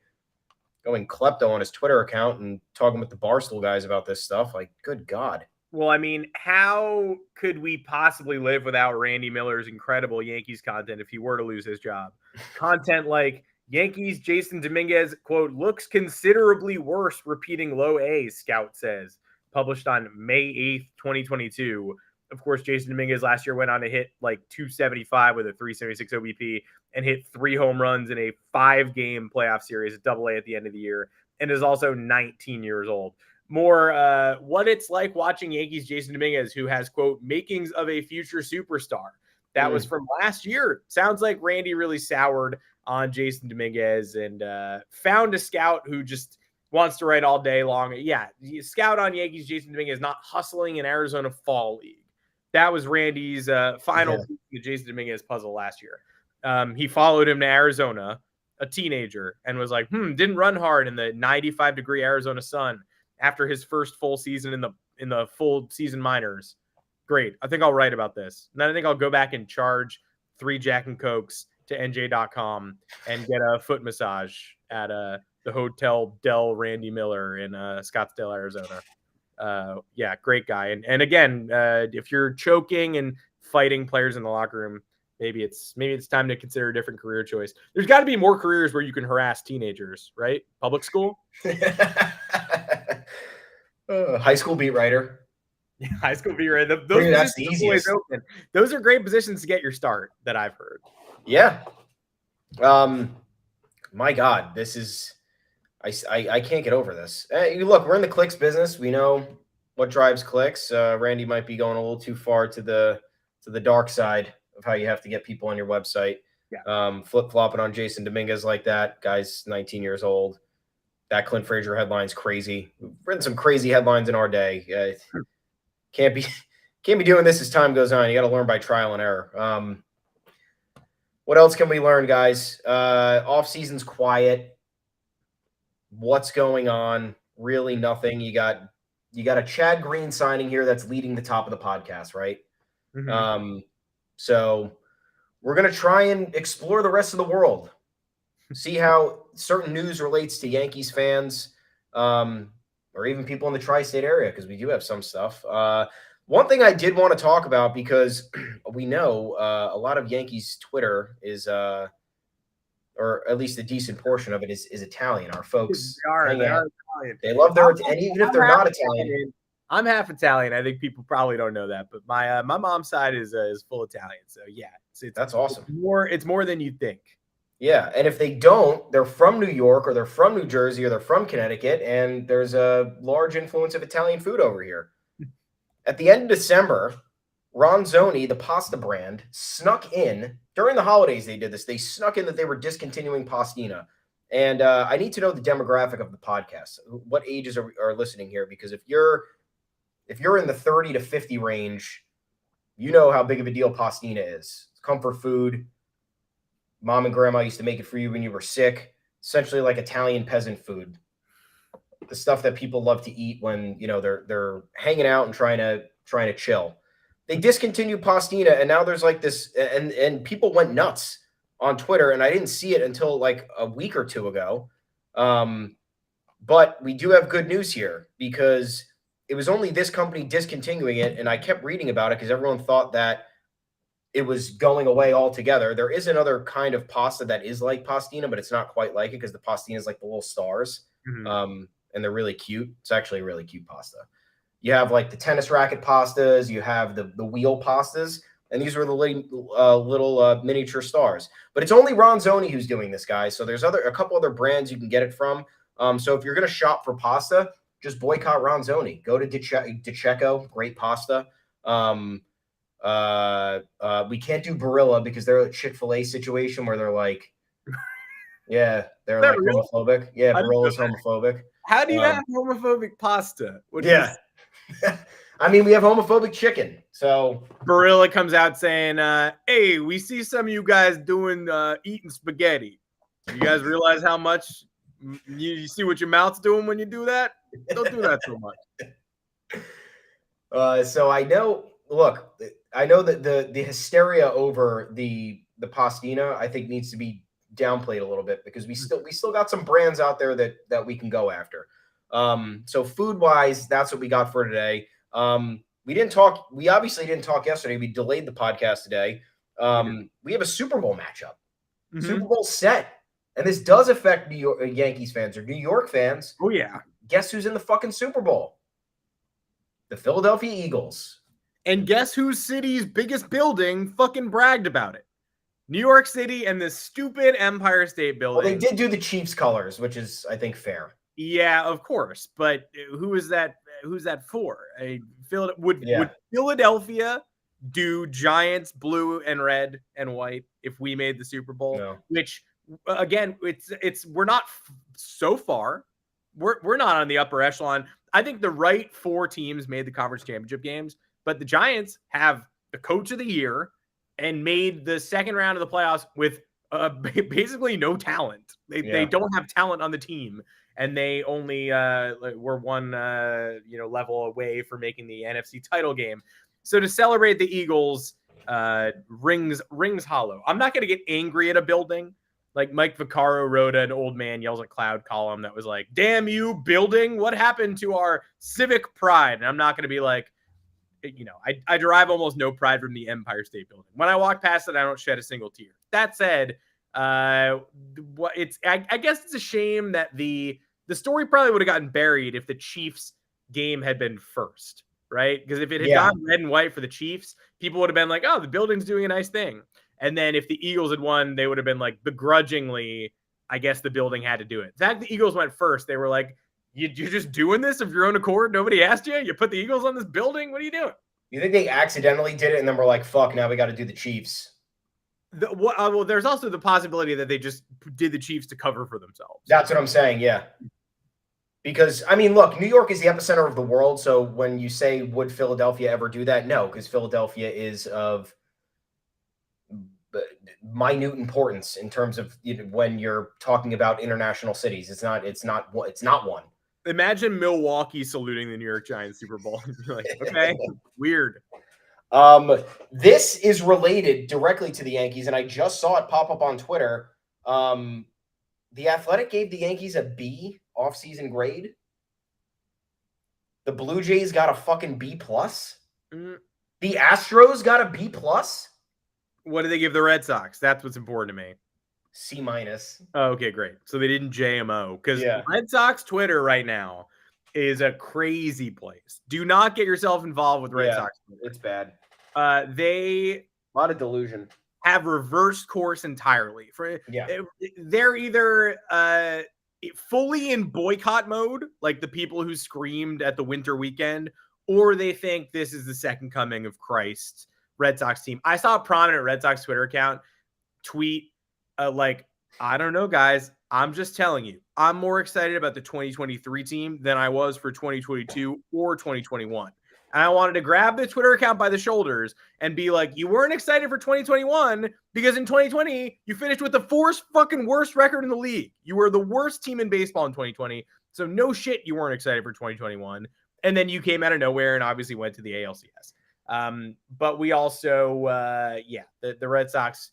klepto on his Twitter account and talking with the Barstool guys about this stuff, like, good God. Well, I mean, how could we possibly live without Randy Miller's incredible Yankees content if he were to lose his job? Content like Yankees Jason Dominguez, quote, looks considerably worse repeating low A, scout says, published on May 8th, 2022. Of course, Jason Dominguez last year went on to hit like 275 with a 376 OBP and hit 3 home runs in a 5-game playoff series at AA at the end of the year, and is also 19 years old. More what it's like watching Yankees Jason Dominguez, who has, quote, makings of a future superstar. That was from last year. Sounds like Randy really soured on Jason Dominguez and found a scout who just wants to write all day long. Yeah, scout on Yankees Jason Dominguez not hustling in Arizona Fall League. That was Randy's final piece of the Jason Dominguez puzzle last year. He followed him to Arizona, a teenager, and was like, didn't run hard in the 95-degree Arizona sun after his first full season in the full season minors. Great. I think I'll write about this. And then I think I'll go back and charge 3 Jack and Cokes to NJ.com and get a foot massage at the Hotel Del Randy Miller in Scottsdale, Arizona. Yeah, great guy. And again, if you're choking and fighting players in the locker room, maybe it's time to consider a different career choice. There's got to be more careers where you can harass teenagers, right? Public school? High school beat writer. Yeah, high school beat writer. That's the easiest. Those are great positions to get your start that I've heard. Yeah. My God, this is I can't get over this. Look, we're in the clicks business. We know what drives clicks. Randy might be going a little too far to the dark side of how you have to get people on your website. Yeah. Flip-flopping on Jason Dominguez like that. Guy's 19 years old. That Clint Frazier headline's crazy. We've written some crazy headlines in our day. Can't Can't be doing this as time goes on. You got to learn by trial and error. What else can we learn, guys? Off season's quiet. What's going on? Really nothing. You got a Chad Green signing here that's leading the top of the podcast, right? Mm-hmm. So we're going to try and explore the rest of the world, see how certain news relates to Yankees fans, or even people in the tri-state area, because we do have some stuff. One thing I did want to talk about, because we know a lot of Yankees Twitter is, or at least a decent portion of it is Italian. Our folks They are Italian. They love their, and even if they're not Italian. I'm half Italian. I think people probably don't know that, but my mom's side is full Italian. So yeah, that's awesome. It's more than you think. Yeah, and if they don't, they're from New York, or they're from New Jersey, or they're from Connecticut, and there's a large influence of Italian food over here. At the end of December, Ronzoni, the pasta brand, snuck in during the holidays. They did this. They snuck in that they were discontinuing pastina. And I need to know the demographic of the podcast. What ages are listening here? Because if you're in the 30 to 50 range, you know how big of a deal pastina is. It's comfort food. Mom and grandma used to make it for you when you were sick. Essentially like Italian peasant food. The stuff that people love to eat when, you know, they're hanging out and trying to chill. They discontinued pastina, and now there's like this, and people went nuts on Twitter, and I didn't see it until like a week or two ago. But we do have good news here, because it was only this company discontinuing it, and I kept reading about it because everyone thought that it was going away altogether. There is another kind of pasta that is like pastina, but it's not quite like it, because the pastina is like the little stars. Mm-hmm. And they're really cute. It's actually a really cute pasta. You have like the tennis racket pastas. You have the wheel pastas. And these were the little miniature stars. But it's only Ronzoni who's doing this, guys. So there's a couple other brands you can get it from. So if you're going to shop for pasta, just boycott Ronzoni. Go to DiCecco, great pasta. We can't do Barilla because they're a Chick-fil-A situation where they're like, yeah, they're like homophobic. Yeah, Barilla's homophobic. How do you have homophobic pasta? Yeah. I mean, we have homophobic chicken. So Barilla comes out saying, hey, we see some of you guys doing eating spaghetti. You guys realize how much you see what your mouth's doing when you do that? Don't do that so much. So I know that the hysteria over the pastina, I think, needs to be downplayed a little bit, because we still got some brands out there that we can go after. So food wise, that's what we got for today. We obviously didn't talk yesterday. We delayed the podcast today. We have a Super Bowl matchup, Super Bowl set. And this does affect New York Yankees fans or New York fans. Oh yeah. Guess who's in the fucking Super Bowl? The Philadelphia Eagles. And guess whose city's biggest building fucking bragged about it? New York City and this stupid Empire State Building. Well, they did do the Chiefs colors, which is, I think, fair. Yeah, of course. But who is that? Who's that for? Would Philadelphia do Giants blue and red and white if we made the Super Bowl? No. Which, again, we're not so far. We're not on the upper echelon. I think the right four teams made the conference championship games, but the Giants have the coach of the year and made the second round of the playoffs with basically no talent. They don't have talent on the team, and they only were one level away from making the NFC title game. So to celebrate the Eagles rings hollow. I'm not going to get angry at a building. Like Mike Vaccaro wrote an Old Man Yells at Cloud column that was like, damn you, building. What happened to our civic pride? And I'm not going to be like, I derive almost no pride from the Empire State Building. When I walk past it, I don't shed a single tear. That said, I guess it's a shame that the story probably would have gotten buried if the Chiefs game had been first, right? Because if it had gone red and white for the Chiefs, people would have been like, oh, the building's doing a nice thing. And then if the Eagles had won, they would have been like, begrudgingly, I guess the building had to do it. The fact the Eagles went first, they were like, you're just doing this of your own accord? Nobody asked you? You put the Eagles on this building? What are you doing? You think they accidentally did it and then we're like, fuck, now we got to do the Chiefs? Well, there's also the possibility that they just did the Chiefs to cover for themselves. That's what I'm saying, yeah. Because, I mean, look, New York is the epicenter of the world. So when you say, would Philadelphia ever do that? No, because Philadelphia is of minute importance in terms of when you're talking about international cities. It's not one. Imagine Milwaukee saluting the New York Giants Super Bowl. You're like, okay, weird. This is related directly to the Yankees, and I just saw it pop up on Twitter. The Athletic gave the Yankees a B offseason grade. The Blue Jays got a fucking B+. The Astros got a B+. What do they give the Red Sox? That's what's important to me. C-. Oh, okay, great. So they didn't JMO because Yeah. Red Sox Twitter right now is a crazy place. Do not get yourself involved with Red Sox Twitter. It's bad. They A lot of delusion. have reversed course entirely. They're either fully in boycott mode, like the people who screamed at the winter weekend, or they think this is the second coming of Christ Red Sox team. I saw a prominent Red Sox Twitter account tweet like, I don't know, guys. I'm just telling you, I'm more excited about the 2023 team than I was for 2022 or 2021. And I wanted to grab the Twitter account by the shoulders and be like, you weren't excited for 2021 because in 2020, you finished with the fourth fucking worst record in the league. You were the worst team in baseball in 2020. So no shit, you weren't excited for 2021. And then you came out of nowhere and obviously went to the ALCS. But we also, the Red Sox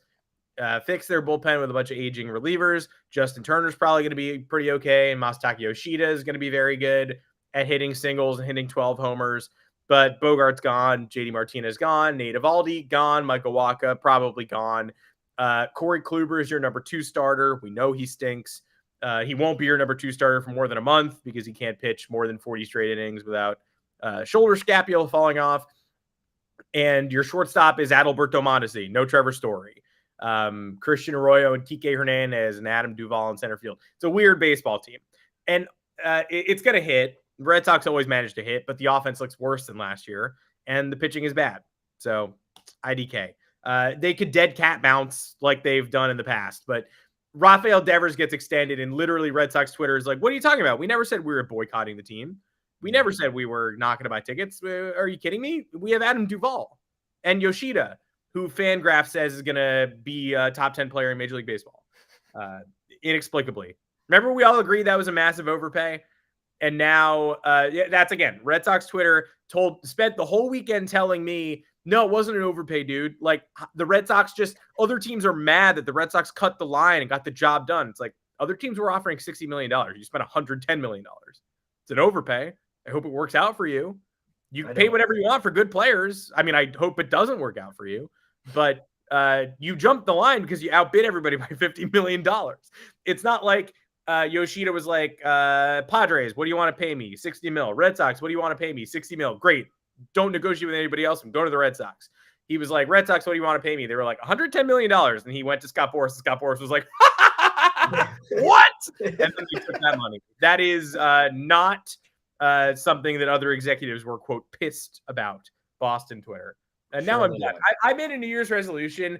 fixed their bullpen with a bunch of aging relievers. Justin Turner's probably going to be pretty okay. And Masataka Yoshida is going to be very good at hitting singles and hitting 12 homers. But Bogart's gone, JD Martinez gone, Nate Eovaldi gone, Michael Wacha probably gone. Corey Kluber is your number 2 starter. We know he stinks. He won't be your number 2 starter for more than a month because he can't pitch more than 40 straight innings without shoulder scapula falling off. And your shortstop is Adalberto Mondesi, no Trevor Story. Christian Arroyo and Kike Hernandez and Adam Duvall in center field. It's a weird baseball team. And it's going to hit. Red Sox always manage to hit, but the offense looks worse than last year, and the pitching is bad. So, IDK. They could dead cat bounce like they've done in the past, but Rafael Devers gets extended, and literally Red Sox Twitter is like, what are you talking about? We never said we were boycotting the team. We never said we were not going to buy tickets. Are you kidding me? We have Adam Duvall and Yoshida, who Fangraph says is going to be a top 10 player in Major League Baseball. Inexplicably. Remember we all agreed that was a massive overpay? And now that's again, Red Sox Twitter spent the whole weekend telling me, no, it wasn't an overpay, dude. Like the Red Sox other teams are mad that the Red Sox cut the line and got the job done. It's like other teams were offering $60 million. You spent $110 million. It's an overpay. I hope it works out for you. You can pay whatever you want for good players. I mean, I hope it doesn't work out for you, but you jumped the line because you outbid everybody by $50 million. It's not like, Yoshida was like, Padres, what do you want to pay me? 60 mil. Red Sox, what do you want to pay me? 60 mil. Great. Don't negotiate with anybody else. I'm going to the Red Sox. He was like, Red Sox, what do you want to pay me? They were like, $110 million. And he went to Scott Boras. And Scott Boras was like, what? And then he took that money. That is not something that other executives were, quote, pissed about. Boston Twitter. And now I'm done. I made a New Year's resolution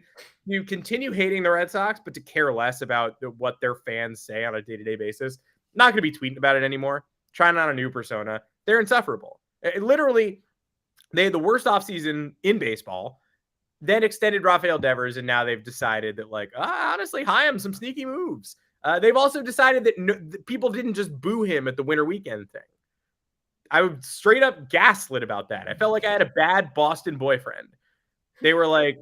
to continue hating the Red Sox, but to care less about what their fans say on a day-to-day basis. Not going to be tweeting about it anymore. Trying on a new persona. They're insufferable. Literally, they had the worst offseason in baseball, then extended Rafael Devers, and now they've decided that, like, honestly, Chaim, some sneaky moves. They've also decided that people didn't just boo him at the winter weekend thing. I was straight up gaslit about that. I felt like I had a bad Boston boyfriend. They were like,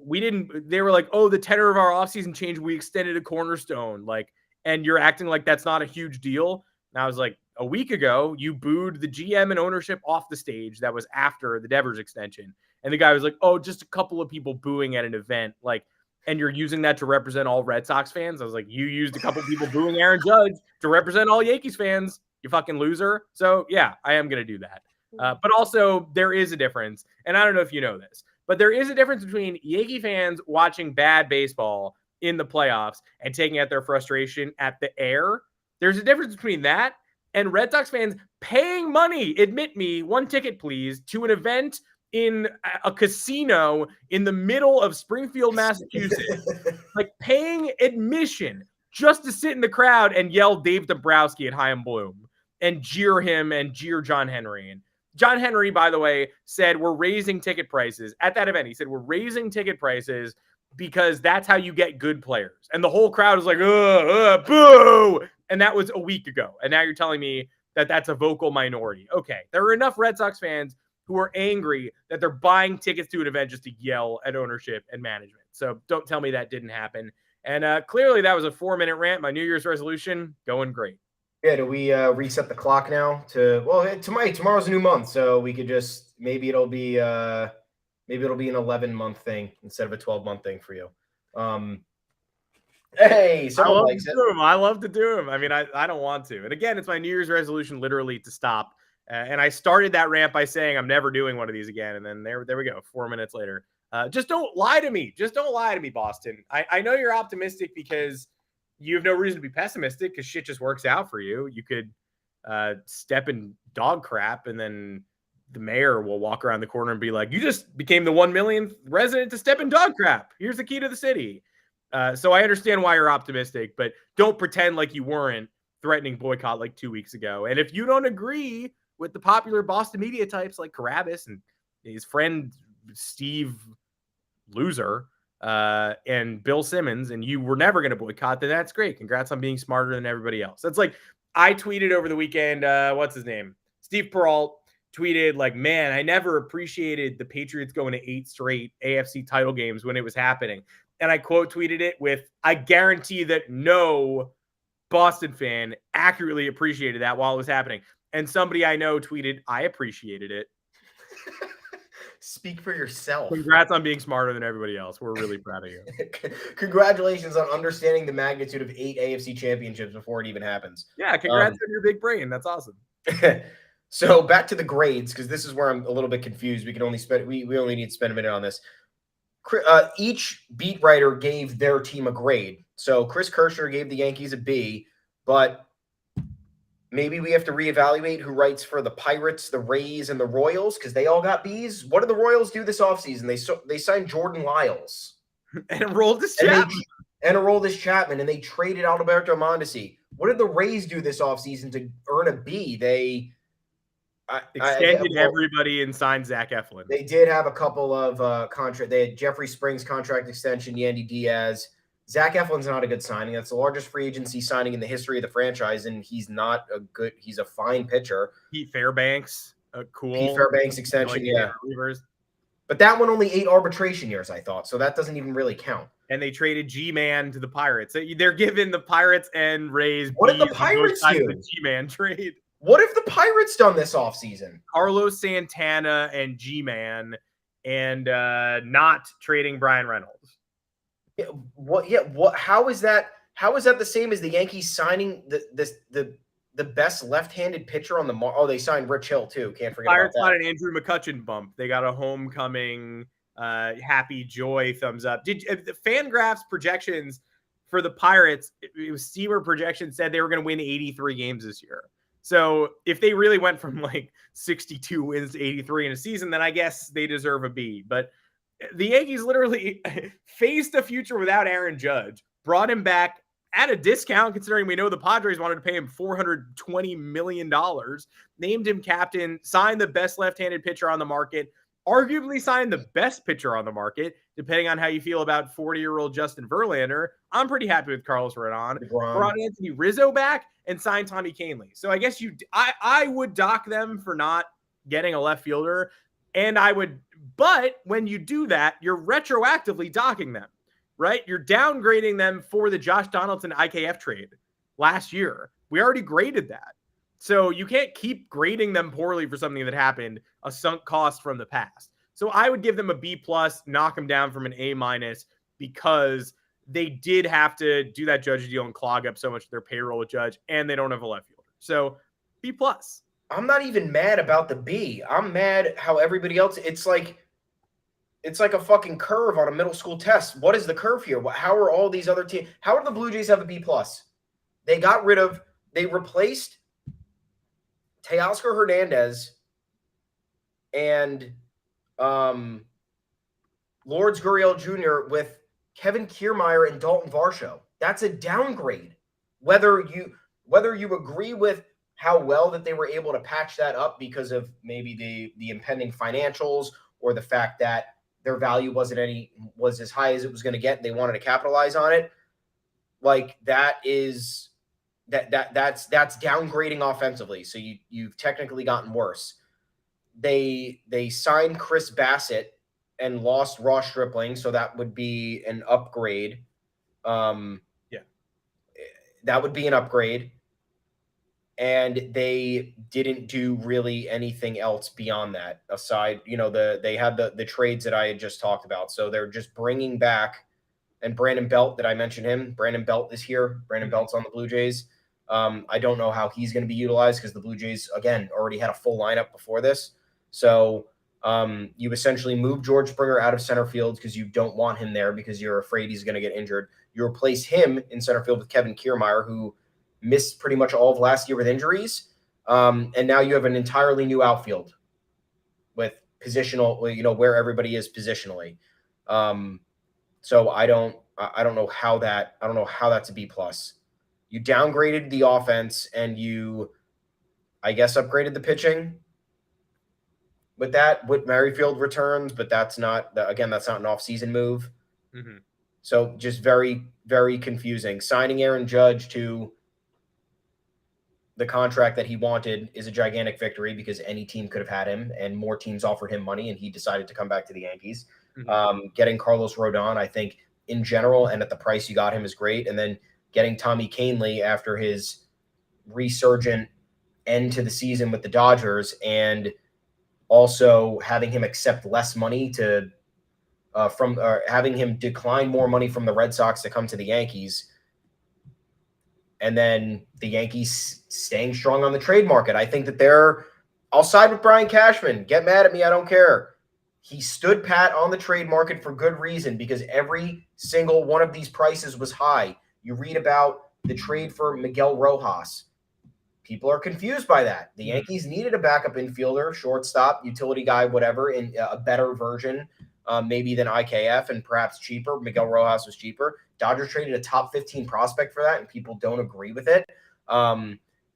oh, the tenor of our offseason changed. We extended a cornerstone. Like, and you're acting like that's not a huge deal. And I was like, a week ago, you booed the GM and ownership off the stage. That was after the Devers extension. And the guy was like, oh, just a couple of people booing at an event. Like, and you're using that to represent all Red Sox fans. I was like, you used a couple people booing Aaron Judge to represent all Yankees fans. You fucking loser. So yeah, I am going to do that. But also there is a difference. And I don't know if you know this, but there is a difference between Yankee fans watching bad baseball in the playoffs and taking out their frustration at the air. There's a difference between that and Red Sox fans paying money, admit me, one ticket, please, to an event in a casino in the middle of Springfield, Massachusetts, like paying admission just to sit in the crowd and yell Dave Dombrowski at Chaim Bloom. and jeer him and jeer John Henry. And John Henry, by the way, said we're raising ticket prices at that event. He said we're raising ticket prices because that's how you get good players. And the whole crowd was like, boo. And that was a week ago. And now you're telling me that that's a vocal minority. Okay, there are enough Red Sox fans who are angry that they're buying tickets to an event just to yell at ownership and management. So don't tell me that didn't happen. And clearly that was a 4-minute rant. My New Year's resolution going great. Yeah, do we reset the clock now to tomorrow's a new month, so we could just maybe it'll be an 11-month thing instead of a 12-month thing for you. Hey, someone likes it. I love to do them. I mean, I don't want to. And again, it's my New Year's resolution literally to stop. And I started that rant by saying I'm never doing one of these again. And then there we go. 4 minutes later. Just don't lie to me. Just don't lie to me, Boston. I know you're optimistic because you have no reason to be pessimistic because shit just works out for you. You could step in dog crap and then the mayor will walk around the corner and be like, you just became the 1 millionth resident to step in dog crap. Here's the key to the city. So I understand why you're optimistic, but don't pretend like you weren't threatening boycott like 2 weeks ago. And if you don't agree with the popular Boston media types like Carabas and his friend Steve Loser and Bill Simmons, and you were never going to boycott, then that's great. Congrats on being smarter than everybody else. That's like, I tweeted over the weekend, what's his name? Steve Peralt tweeted like, man, I never appreciated the Patriots going to 8 straight AFC title games when it was happening. And I quote tweeted it with, I guarantee that no Boston fan accurately appreciated that while it was happening. And somebody I know tweeted, I appreciated it. Speak for yourself. Congrats on being smarter than everybody else. We're really proud of you. Congratulations on understanding the magnitude of 8 AFC championships before it even happens. Yeah, congrats on your big brain. That's awesome. So back to the grades, because this is where I'm a little bit confused. We only need to spend a minute on this. Each beat writer gave their team a grade. So Chris Kirschner gave the Yankees a B, but maybe we have to reevaluate who writes for the Pirates, the Rays, and the Royals because they all got Bs. What did the Royals do this offseason? They signed Jordan Lyles. And Aroldis Chapman. And they traded Alberto Mondesi. What did the Rays do this offseason to earn a B? They extended everybody and signed Zach Eflin. They did have a couple of contract. They had Jeffrey Springs contract extension, Yandy Diaz. Zach Eflin's not a good signing. That's the largest free agency signing in the history of the franchise, and he's a fine pitcher. Pete Fairbanks extension, yeah. But that one only 8 arbitration years, I thought, so that doesn't even really count. And they traded G-Man to the Pirates. They're giving the Pirates and Rays. What did the Pirates do? The G-Man trade. What have the Pirates done this offseason? Carlos Santana and G-Man, and not trading Brian Reynolds. Yeah, what? How is that the same as the Yankees signing the best left-handed pitcher on the market? Oh, they signed Rich Hill too. Can't forget Pirates about that. got an Andrew McCutchen bump. They got a homecoming, happy joy thumbs up. The Fangraphs projections for the Pirates? It was Steamer projections said they were going to win 83 games this year. So if they really went from like 62 wins to 83 in a season, then I guess they deserve a B. But the Yankees literally faced a future without Aaron Judge, brought him back at a discount, considering we know the Padres wanted to pay him $420 million, named him captain, signed the best left-handed pitcher on the market, arguably signed the best pitcher on the market, depending on how you feel about 40-year-old Justin Verlander. I'm pretty happy with Carlos Rodon. Brought Anthony Rizzo back and signed Tommy Kahnle. So I guess I would dock them for not getting a left fielder, but when you do that, you're retroactively docking them, right? You're downgrading them for the Josh Donaldson IKF trade last year. We already graded that. So you can't keep grading them poorly for something that happened, a sunk cost from the past. So I would give them a B+, knock them down from an A- because they did have to do that Judge deal and clog up so much of their payroll with Judge, and they don't have a left fielder. So B+. I'm not even mad about the B. I'm mad how everybody else. It's like a fucking curve on a middle school test. What is the curve here? How are all these other teams? How do the Blue Jays have a B+? They replaced Teoscar Hernandez and Lourdes Gurriel Jr. with Kevin Kiermaier and Dalton Varsho. That's a downgrade. Whether you agree with how well that they were able to patch that up because of maybe the impending financials or the fact that their value was as high as it was going to get. And they wanted to capitalize on it. Like that's downgrading offensively. So you've technically gotten worse. They signed Chris Bassett and lost Ross Stripling, so that would be an upgrade. That would be an upgrade. And they didn't do really anything else beyond that aside, they had the trades that I had just talked about. So they're just bringing back, and Brandon Belt, did I mention him? Brandon Belt is here. Brandon Belt's on the Blue Jays. I don't know how he's going to be utilized because the Blue Jays, again, already had a full lineup before this. So you essentially move George Springer out of center field because you don't want him there because you're afraid he's going to get injured. You replace him in center field with Kevin Kiermaier, who missed pretty much all of last year with injuries. And now you have an entirely new outfield with positional, where everybody is positionally. So I don't know how that's a B+. You downgraded the offense and you, I guess, upgraded the pitching with Merrifield returns, but that's not an off-season move. Mm-hmm. So just very, very confusing. Signing Aaron Judge to the contract that he wanted is a gigantic victory because any team could have had him and more teams offered him money and he decided to come back to the Yankees. Mm-hmm. Getting Carlos Rodon, I think in general and at the price you got him is great. And then getting Tommy Kahnle after his resurgent end to the season with the Dodgers and also having him accept less money having him decline more money from the Red Sox to come to the Yankees. And then the Yankees staying strong on the trade market. I think that I'll side with Brian Cashman. Get mad at me. I don't care. He stood pat on the trade market for good reason because every single one of these prices was high. You read about the trade for Miguel Rojas. People are confused by that. The Yankees needed a backup infielder, shortstop, utility guy, whatever, in a better version maybe than IKF and perhaps cheaper. Miguel Rojas was cheaper. Dodgers traded a top 15 prospect for that, and people don't agree with it.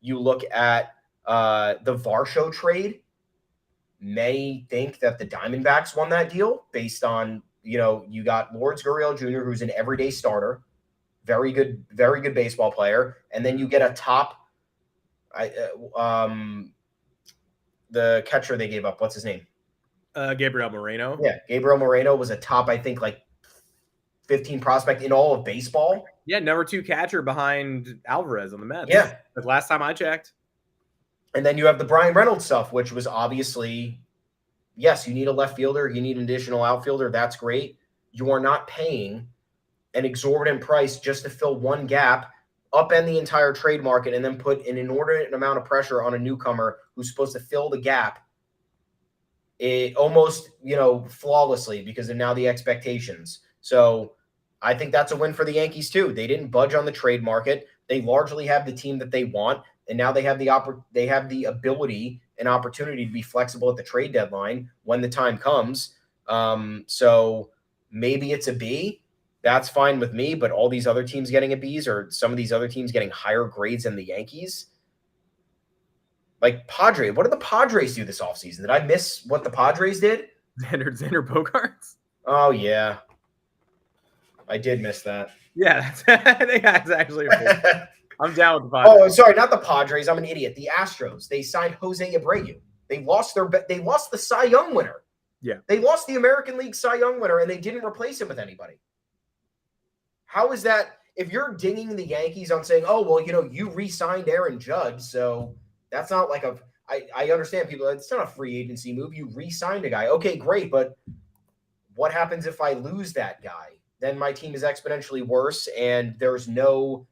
You look at the Varsho trade. Many think that the Diamondbacks won that deal based on, you got Lourdes Gurriel Jr., who's an everyday starter, very good baseball player. And then you get a top, the catcher they gave up, what's his name? Gabriel Moreno. Yeah, Gabriel Moreno was a top, I think, 15 prospect in all of baseball. Yeah, number 2 catcher behind Alvarez on the Mets. Yeah. The last time I checked. And then you have the Brian Reynolds stuff, which was obviously, yes, you need a left fielder. You need an additional outfielder. That's great. You are not paying an exorbitant price just to fill one gap, upend the entire trade market, and then put an inordinate amount of pressure on a newcomer who's supposed to fill the gap almost, flawlessly because of now the expectations. So I think that's a win for the Yankees too. They didn't budge on the trade market. They largely have the team that they want, and now they have the ability and opportunity to be flexible at the trade deadline when the time comes. So maybe it's a B. That's fine with me, but all these other teams getting a B's or some of these other teams getting higher grades than the Yankees. Like Padres, what did the Padres do this offseason? Did I miss what the Padres did? Xander Bogaerts? Oh, yeah. I did miss that. Yeah, I think that's actually I'm down with the Padres. Oh, sorry, not the Padres. I'm an idiot. The Astros. They signed Jose Abreu. They lost the Cy Young winner. Yeah. They lost the American League Cy Young winner, and they didn't replace him with anybody. How is that? If you're dinging the Yankees on saying, oh, well, you re-signed Aaron Judge, so that's not like I understand people. It's not a free agency move. You re-signed a guy. Okay, great, but what happens if I lose that guy? Then my team is exponentially worse, and there's no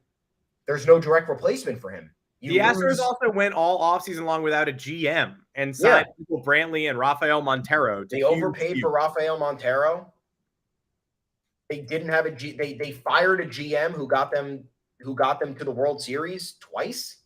direct replacement for him. The Astros also went all offseason long without a GM and signed Michael Brantley and Rafael Montero. They overpaid for Rafael Montero. They didn't have they fired a GM who got them to the World Series twice.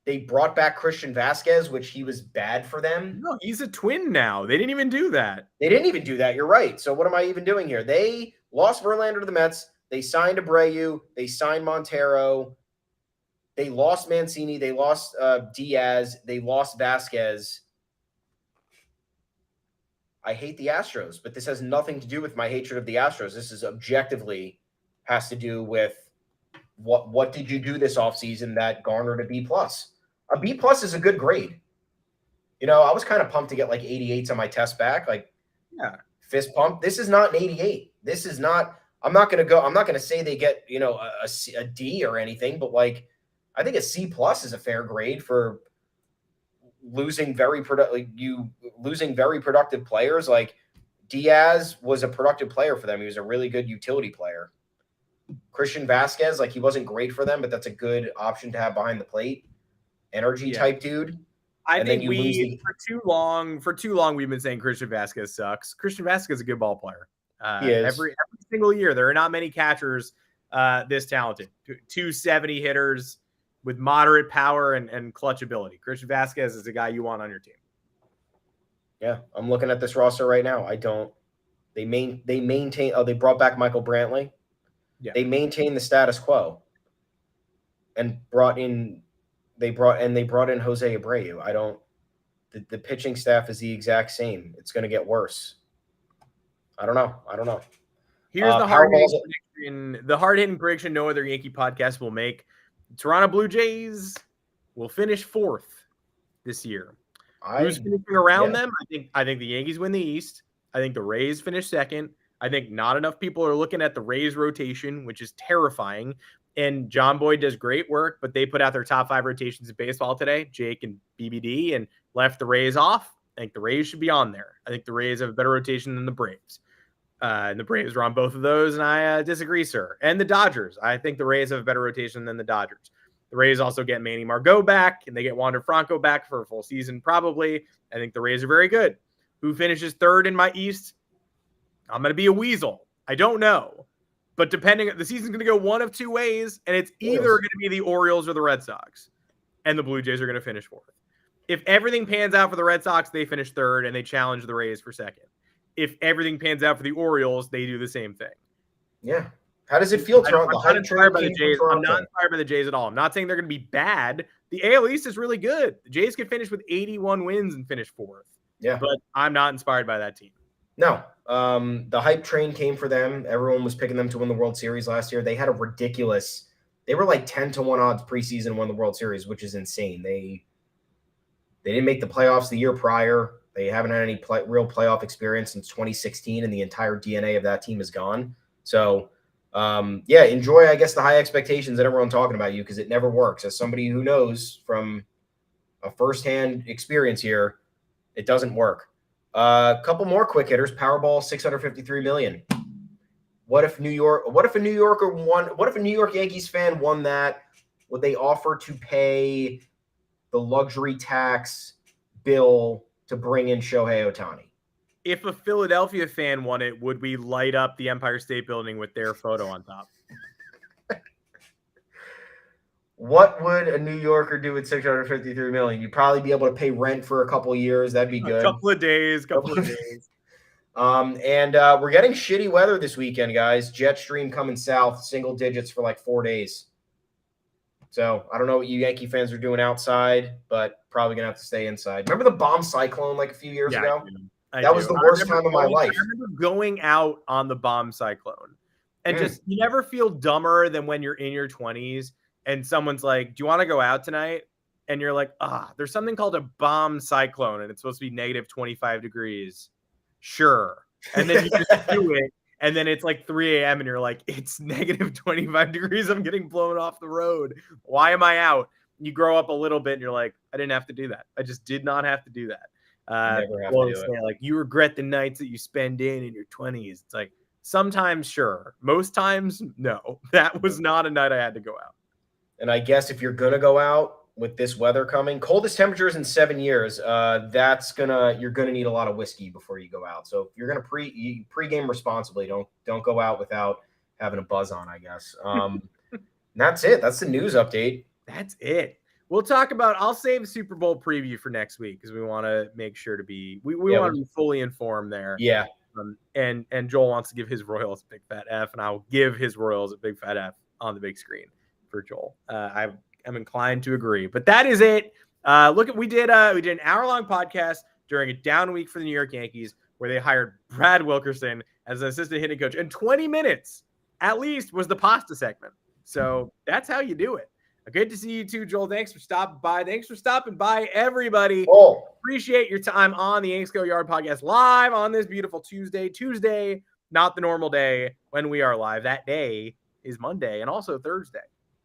They brought back Christian Vasquez, which he was bad for them. No, he's a Twin now. They didn't even do that. You're right. So what am I even doing here? They lost Verlander to the Mets. They signed Abreu. They signed Montero. They lost Mancini. They lost Diaz. They lost Vasquez. I hate the Astros, but this has nothing to do with my hatred of the Astros. This is objectively has to do with what did you do this offseason that garnered a B+? A B+ is a good grade. You know, I was kind of pumped to get like 88s on my test back. Like, Yeah. Fist pump. This is not an 88. This is not, I'm not going to say they get, you know, a D or anything, but like, I think a C+ is a fair grade for losing very productive players. Like Diaz was a productive player for them. He was a really good utility player. Christian Vasquez, like he wasn't great for them, but that's a good option to have behind the plate. Energy type dude. I think for too long we've been saying Christian Vasquez sucks. Christian Vasquez is a good ball player. He is. Every single year. There are not many catchers this talented. 270 hitters with moderate power and clutch ability. Christian Vasquez is a guy you want on your team. Yeah, I'm looking at this roster right now. They maintain. Oh, they brought back Michael Brantley. Yeah. They maintain the status quo and brought in Jose Abreu. The pitching staff is the exact same. It's going to get worse. I don't know. Here's the hard-hitting prediction no other Yankee podcast will make. Toronto Blue Jays will finish 4th this year. Who's finishing around them? I think the Yankees win the East. I think the Rays finish 2nd. I think not enough people are looking at the Rays rotation, which is terrifying. And John Boyd does great work, but they put out their top 5 rotations in baseball today, Jake and BBD, and left the Rays off. I think the Rays should be on there. I think the Rays have a better rotation than the Braves. And the Braves are on both of those, and I disagree, sir. And the Dodgers. I think the Rays have a better rotation than the Dodgers. The Rays also get Manny Margot back, and they get Wander Franco back for a full season, probably. I think the Rays are very good. Who finishes 3rd in my East? I'm going to be a weasel. I don't know. But depending, the season's going to go one of 2 ways, and it's either going to be the Orioles or the Red Sox, and the Blue Jays are going to finish 4th. If everything pans out for the Red Sox, they finish 3rd, and they challenge the Rays for 2nd. If everything pans out for the Orioles, they do the same thing. Yeah. How does it feel, Toronto? I'm not inspired by the Jays. I'm not inspired by the Jays at all. I'm not saying they're going to be bad. The AL East is really good. The Jays could finish with 81 wins and finish 4th. Yeah. But I'm not inspired by that team. No. The hype train came for them. Everyone was picking them to win the World Series last year. They had a ridiculous – they were like 10-1 odds preseason to win the World Series, which is insane. They didn't make the playoffs the year prior. They haven't had any real playoff experience since 2016, and the entire DNA of that team is gone. So, enjoy, I guess, the high expectations that everyone's talking about you because it never works. As somebody who knows from a firsthand experience here, it doesn't work. A couple more quick hitters. Powerball, $653 million. What if a New York Yankees fan won that? Would they offer to pay the luxury tax bill to bring in Shohei Ohtani? If a Philadelphia fan won it, would we light up the Empire State Building with their photo on top? What would a New Yorker do with $653 million? You'd probably be able to pay rent for a couple of years. That'd be good. A couple of days. And we're getting shitty weather this weekend, guys. Jet stream coming south, single digits for like 4 days. So I don't know what you Yankee fans are doing outside, but probably going to have to stay inside. Remember the bomb cyclone like a few years ago? That was the worst time of my life. I remember going out on the bomb cyclone. And just, you never feel dumber than when you're in your 20s and someone's like, do you want to go out tonight? And you're like, there's something called a bomb cyclone, and it's supposed to be negative 25 degrees. Sure. And then you just do it. And then it's like 3 a.m. and you're like, it's negative 25 degrees. I'm getting blown off the road. Why am I out? You grow up a little bit and you're like, I didn't have to do that. I just did not have to do that. Like you regret the nights that you spend in your 20s. It's like sometimes, sure. Most times, no. That was not a night I had to go out. And I guess if you're going to go out with this weather coming, coldest temperatures in 7 years, you're going to need a lot of whiskey before you go out. So if you're going to pregame responsibly, don't go out without having a buzz on, I guess. That's it. That's the news update. That's it. We'll I'll save the Super Bowl preview for next week because we want to make sure to be, we want to be fully informed there. Yeah. And Joel wants to give his Royals a big fat F, and I'll give his Royals a big fat F on the big screen for Joel. I am inclined to agree. But that is it. We did an hour-long podcast during a down week for the New York Yankees, where they hired Brad Wilkerson as an assistant hitting coach, and 20 minutes at least was the pasta segment. So that's how you do it. Good to see you too, Joel. Thanks for stopping by. Thanks for stopping by, everybody. Oh. Appreciate your time on the Yanks Go Yard podcast live on this beautiful Tuesday, not the normal day when we are live. That day is Monday and also Thursday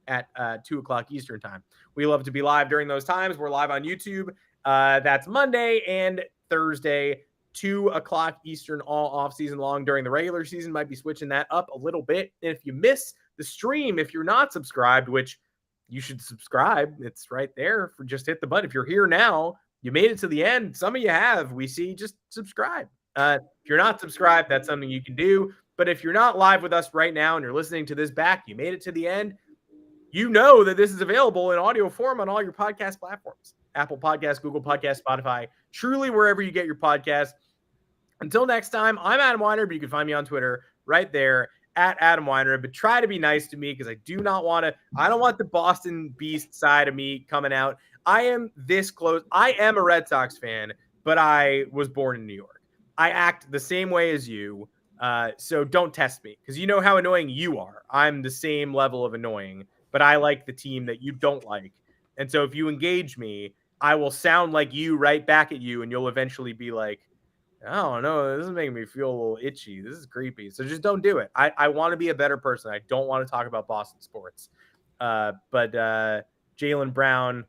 at 2 o'clock Eastern time. We love to be live during those times. We're live on YouTube. That's Monday and Thursday, 2 o'clock Eastern, all off season long. During the regular season, might be switching that up a little bit. And if you miss the stream, if you're not subscribed, which you should subscribe, it's right there. Just hit the button. If you're here now, you made it to the end. Some of you have. We see. Just subscribe. If you're not subscribed, that's something you can do. But if you're not live with us right now and you're listening to this back, you made it to the end, you know that this is available in audio form on all your podcast platforms. Apple Podcasts, Google Podcasts, Spotify, truly wherever you get your podcasts. Until next time, I'm Adam Weinrib. You can find me on Twitter right there at Adam Weinrib. But try to be nice to me, because I don't want the Boston Beast side of me coming out. I am this close. I am a Red Sox fan, but I was born in New York. I act the same way as you. So don't test me, because you know how annoying you are. I'm the same level of annoying, but I like the team that you don't like. And so if you engage me, I will sound like you right back at you, and you'll eventually be like, I don't know, this is making me feel a little itchy. This is creepy. So just don't do it. I want to be a better person. I don't want to talk about Boston sports. But Jaylen Brown,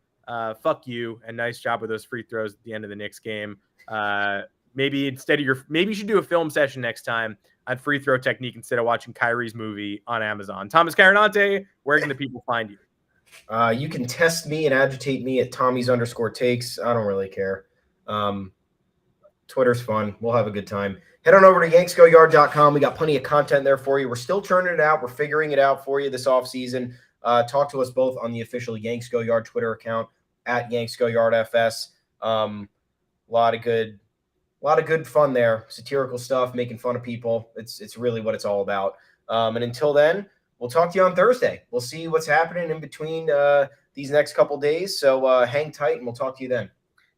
fuck you, and nice job with those free throws at the end of the Knicks game. Maybe you should do a film session next time on free throw technique instead of watching Kyrie's movie on Amazon. Thomas Carannante, where can the people find you? You can test me and agitate me at Tommy's_takes. I don't really care. Twitter's fun. We'll have a good time. Head on over to yanksgoyard.com. We got plenty of content there for you. We're still churning it out. We're figuring it out for you this offseason. Talk to us both on the official Yanks Go Yard Twitter account at Yanks Go Yard FS. A lot of good fun there. Satirical stuff, making fun of people. It's really what it's all about. And until then, we'll talk to you on Thursday. We'll see what's happening in between these next couple days. So hang tight, and we'll talk to you then.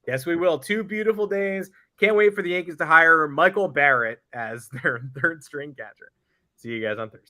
Yes, we will. 2 beautiful days. Can't wait for the Yankees to hire Michael Barrett as their third string catcher. See you guys on Thursday.